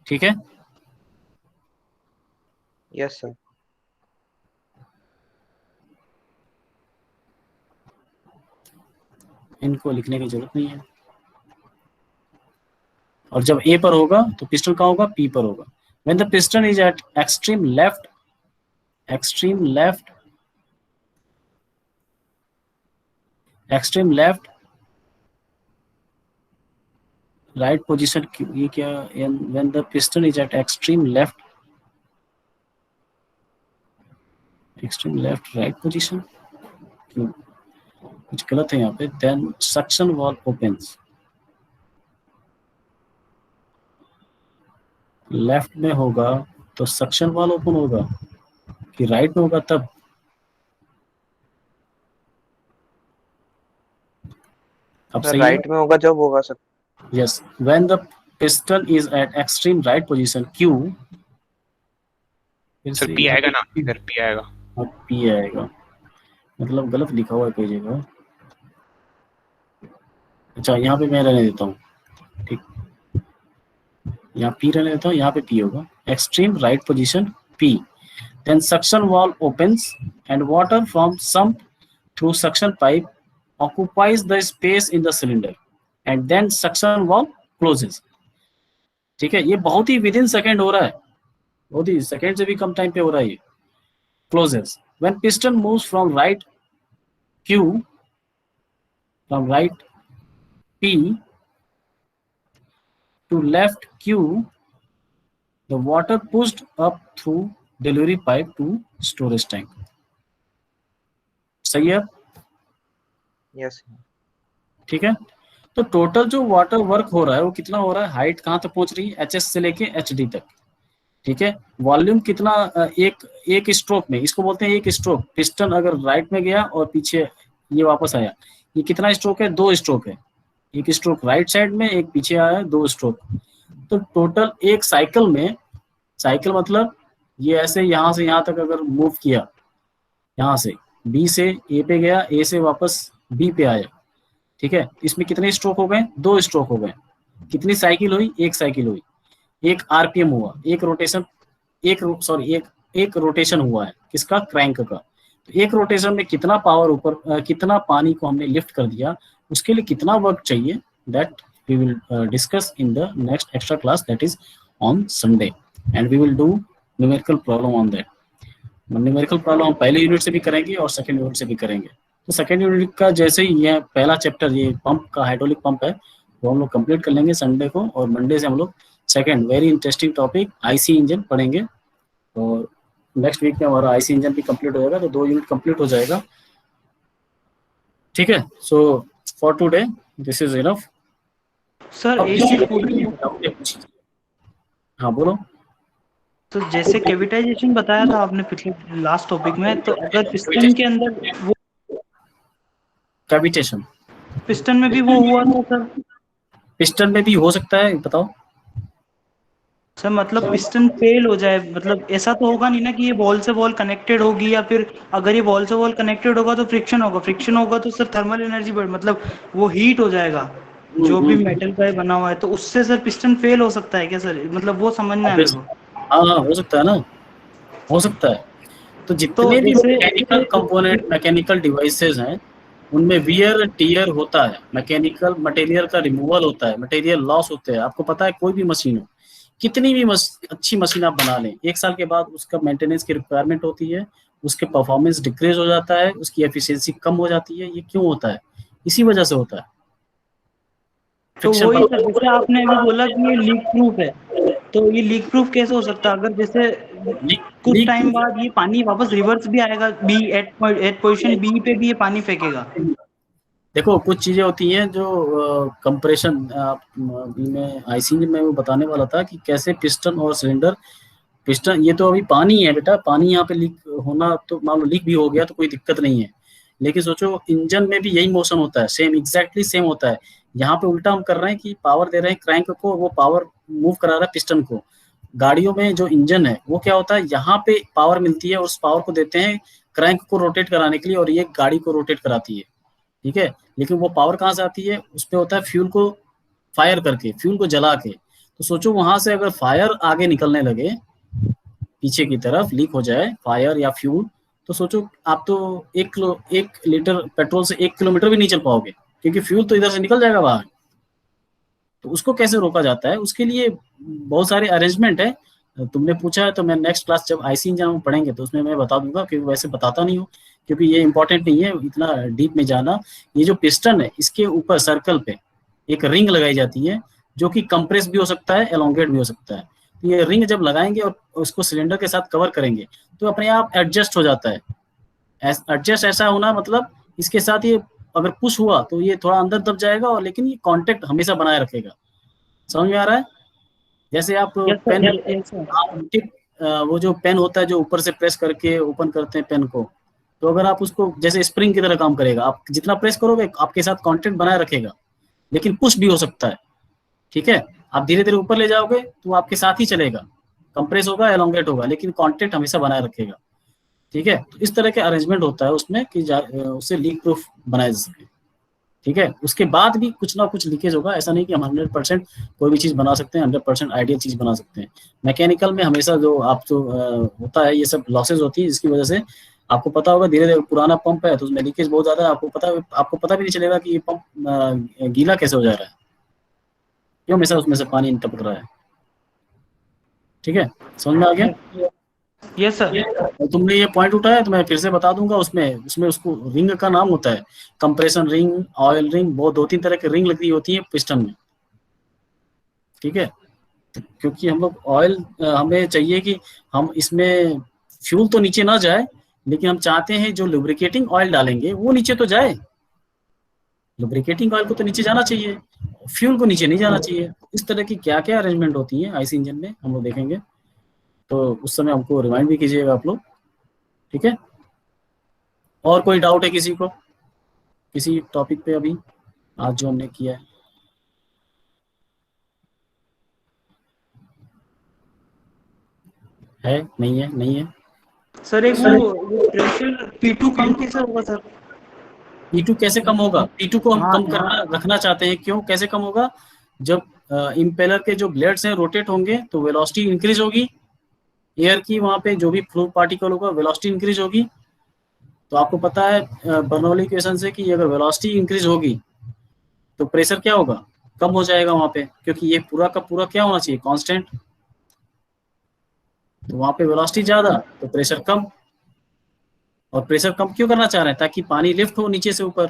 ठीक है, यस सर। इनको लिखने की जरूरत नहीं है। और जब ए पर होगा तो पिस्टन कहाँ होगा? पी पर होगा। When the piston is at extreme left, extreme left, extreme left right position, ये क्या? When the piston is at extreme left, extreme left right position, क्यों कुछ गलत है यहाँ पे। Then suction valve opens, left में होगा तो सक्शन वॉल ओपन होगा कि राइट में होगा तब? अब सर सही है? राइट में होगा जब होगा sir. Yes, when the piston is at extreme right position Q, sir P आएगा ना, इधर पी आएगा। अब पी आएगा, मतलब गलत लिखा हुआ है कई जगह। अच्छा, यहाँ पे मैं रहने देता हूँ, ठीक, यहाँ पी रहने देता हूँ, यहाँ पे पी होगा। Extreme right position P, then suction valve opens and water from sump through suction pipe occupies the space in the cylinder and then suction valve closes। ठीक है, ये बहुत ही विद इन सेकेंड हो रहा है, बहुत ही सेकेंड से भी कम टाइम पे हो रहा है ये। Closes when piston moves from right Q, from right P to left Q, the water pushed up through delivery pipe to storage tank। सही है? यस। ठीक है, तो टोटल जो वाटर वर्क हो रहा है वो कितना हो रहा है? हाइट कहाँ तक पहुंच रही है? HS से लेके HD तक। ठीक है, वॉल्यूम कितना? एक स्ट्रोक में, इसको बोलते हैं एक स्ट्रोक। पिस्टन अगर राइट में गया और पीछे ये वापस आया, ये कितना स्ट्रोक है? 2 स्ट्रोक है। एक स्ट्रोक राइट साइड में, एक पीछे आया, 2 स्ट्रोक। तो टोटल एक साइकिल में, साइकिल मतलब ये ऐसे यहाँ से यहाँ तक अगर मूव किया, यहाँ से B से A पे गया, A से वापस B पे आया, ठीक है, इसमें कितने स्ट्रोक हो गए? 2 स्ट्रोक हो गए। कितनी साइकिल हुई? एक साइकिल हुई। एक RPM हुआ, एक रोटेशन, एक रोटेशन हुआ है किसका? क्रैंक का। तो एक रोटेशन में कितना पावर ऊपर, कितना पानी को हमने लिफ्ट कर दिया, उसके लिए कितना वर्क चाहिए, that we will discuss in the next extra class, that is on Sunday, and we will do numerical problem on that. Numerical problem हम पहले यूनिट से भी करेंगे और सेकेंड यूनिट से भी करेंगे। तो सेकेंड यूनिट का जैसे ही ये पहला चैप्टर, ये पंप का, हाइड्रोलिक पंप है, वो हम लोग कंप्लीट कर लेंगे संडे को, और मंडे से हम लोग second very interesting topic IC engine पढ़ेंगे। और नेक्स्ट वीक में हमारा IC इंजन भी कंप्लीट हो जाएगा, तो 2 यूनिट कंप्लीट हो जाएगा। ठीक है, so for today this is enough. Sir हाँ बोलो। तो जैसे कैविटाइजेशन बताया था आपने पिछले लास्ट टॉपिक में, तो अगर पिस्टन के अंदर वो कैविटेशन, पिस्टन में भी वो हुआ था सर? पिस्टन में भी हो सकता है, बताओ सर मतलब पिस्टन फेल हो जाए, मतलब ऐसा तो होगा नहीं ना कि ये बॉल से बॉल कनेक्टेड होगी, या फिर अगर ये बॉल से बॉल कनेक्टेड होगा तो फ्रिक्शन होगा, फ्रिक्शन होगा तो सर थर्मल एनर्जी बढ़, मतलब वो हीट हो जाएगा जो भी मेटल का बना हुआ है, तो उससे सर पिस्टन फेल हो सकता है क्या सर? मतलब वो समझना है मेरे को। हाँ, हो सकता है ना, हो सकता है। तो जितने भी मैकेनिकल कंपोनेंट, मैकेनिकल डिवाइसेस हैं, उनमें वियर टीयर होता है, मैकेनिकल मटेरियल का रिमूवल होता है, मटेरियल लॉस होते हैं। आपको पता है, कोई भी मशीन हो, कितनी भी अच्छी मशीन आप बना लें, 1 साल के बाद उसका मेंटेनेंस की रिक्वायरमेंट होती है, उसके परफॉर्मेंस डिक्रीज हो जाता है, उसकी एफिशिएंसी कम हो जाती है। ये क्यों होता है? इसी वजह से होता है। तो वही सर, जैसे आपने अभी बोला कि ये लीक प्रूफ है, तो ये लीक प्रूफ कैसे हो सकता है? अगर जैसे कुछ टाइम बाद ये पानी वापस रिवर्स भी आएगा, बी एट पोजीशन बी पे भी ये पानी फेंकेगा। देखो, कुछ चीजें होती हैं जो कंप्रेशन, में IC में वो बताने वाला था कि कैसे पिस्टन और सिलेंडर, पिस्टन ये तो अभी पानी है बेटा, पानी यहाँ पे लीक होना, तो मान लो लीक भी हो गया तो कोई दिक्कत नहीं है, लेकिन सोचो इंजन में भी यही मोशन होता है, सेम एग्जैक्टली सेम होता है। यहाँ पे उल्टा हम कर रहे हैं कि पावर दे रहे हैं क्रैंक को, वो पावर मूव करा रहा है पिस्टन को। गाड़ियों में जो इंजन है वो क्या होता है, यहाँ पे पावर मिलती है, उस पावर को देते हैं क्रैंक को रोटेट कराने के लिए, और ये गाड़ी को रोटेट कराती है, ठीक है। लेकिन वो पावर कहाँ से आती है, उस पे होता है फ्यूल को फायर करके, फ्यूल को जला के। तो सोचो वहां से अगर फायर आगे निकलने लगे, पीछे की तरफ लीक हो जाए फायर या फ्यूल, तो सोचो आप तो 1 लीटर पेट्रोल से 1 किलोमीटर भी नहीं चल पाओगे, क्योंकि फ्यूल तो इधर से निकल जाएगा बाहर। तो उसको कैसे रोका जाता है, उसके लिए बहुत सारे अरेंजमेंट है। तुमने पूछा है तो मैं नेक्स्ट क्लास जब आईसी इंजन हम पढ़ेंगे तो उसमें मैं बता दूंगा, क्योंकि वैसे बताता नहीं हूँ, क्योंकि ये इंपॉर्टेंट नहीं है इतना डीप में जाना। ये जो पिस्टन है इसके ऊपर सर्कल पे एक रिंग लगाई जाती है, जो कि कंप्रेस भी हो सकता है, एलोंगेट भी हो सकता है। तो ये रिंग जब लगाएंगे और उसको सिलेंडर के साथ कवर करेंगे तो अपने आप एडजस्ट हो जाता है। एडजस्ट ऐसा होना मतलब इसके साथ ये अगर पुश हुआ तो ये थोड़ा अंदर दब जाएगा, और लेकिन ये कांटेक्ट हमेशा बनाए रखेगा। समझ में आ रहा है? जैसे आप yes sir, pen, yes sir. आप टिप, वो जो पेन होता है जो ऊपर से प्रेस करके ओपन करते हैं पेन को, तो अगर आप उसको जैसे स्प्रिंग की तरह काम करेगा, आप जितना प्रेस करोगे आपके साथ कांटेक्ट बनाए रखेगा, लेकिन पुश भी हो सकता है, ठीक है। आप धीरे धीरे ऊपर ले जाओगे तो आपके साथ ही चलेगा, कंप्रेस होगा, एलोंगेट होगा, लेकिन कांटेक्ट हमेशा बनाए रखेगा, ठीक है। तो इस तरह के अरेंजमेंट होता है उसमें कि उसे लीक प्रूफ बनाया जा सके, ठीक है। उसके बाद भी कुछ ना कुछ लीकेज होगा, ऐसा नहीं कि हम 100% कोई भी चीज़ बना सकते हैं, 100% आइडियल चीज़ बना सकते हैं। मैकेनिकल में हमेशा जो आप जो होता है, ये सब लॉसेज होती है, जिसकी वजह से आपको पता होगा धीरे धीरे पुराना पंप है तो उसमें लीकेज बहुत ज़्यादा है, आपको पता भी नहीं चलेगा कि ये पंप गीला कैसे हो जा रहा है, क्यों हमेशा उसमें से पानी टपक रहा है, ठीक है। समझ में आ गया? Yes sir. और तुमने ये पॉइंट उठाया तो मैं फिर से बता दूंगा, उसमें उसको रिंग का नाम होता है कंप्रेशन रिंग, ऑयल रिंग, वो 2-3 तरह की रिंग लगी होती है पिस्टन में, ठीक है। तो क्योंकि हम लोग ऑयल हमें चाहिए कि हम इसमें फ्यूल तो नीचे ना जाए, लेकिन हम चाहते हैं जो लुब्रिकेटिंग ऑयल डालेंगे वो नीचे तो जाए, लुब्रिकेटिंग ऑयल को तो नीचे जाना चाहिए, फ्यूल को नीचे नहीं जाना चाहिए। इस तरह की क्या क्या अरेंजमेंट होती है आईसी इंजन में हम लोग देखेंगे, तो उस समय हमको रिमाइंड भी कीजिएगा आप लोग, ठीक है। और कोई डाउट है किसी को किसी टॉपिक पे अभी आज जो हमने किया है? नहीं है, नहीं है। सर एक वो प्रेशर P2 कम कैसे होगा सर? P2 कैसे कम होगा? P2 को हम हाँ, कम करना रखना चाहते हैं, क्यों? कैसे कम होगा? जब इम्पेलर के जो ब्लेड्स हैं रोटेट होंगे तो वेलोसिटी इंक्रीज होगी, एयर की वहां पे जो भी फ्लो पार्टिकल होगा वेलोसिटी इंक्रीज होगी। तो आपको पता है बर्नौली इक्वेशन से कि अगर वेलोसिटी इंक्रीज होगी तो प्रेशर क्या होगा? कम हो जाएगा वहां पे, क्योंकि ये पूरा का पूरा क्या होना चाहिए? कांस्टेंट। तो वहां पे वेलोसिटी ज्यादा तो प्रेशर कम, और प्रेशर कम क्यों करना चाह रहे हैं? ताकि पानी लिफ्ट हो नीचे से ऊपर,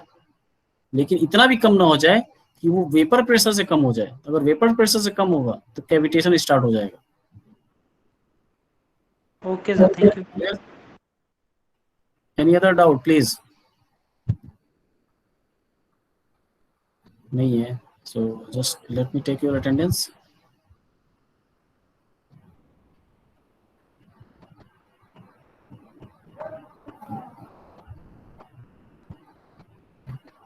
लेकिन इतना भी कम ना हो जाए कि वो वेपर प्रेशर से कम हो जाए। अगर वेपर प्रेशर से कम होगा तो कैविटेशन स्टार्ट हो जाएगा। Okay sir, thank you. Any other doubt please? नहीं है, so just let me take your attendance.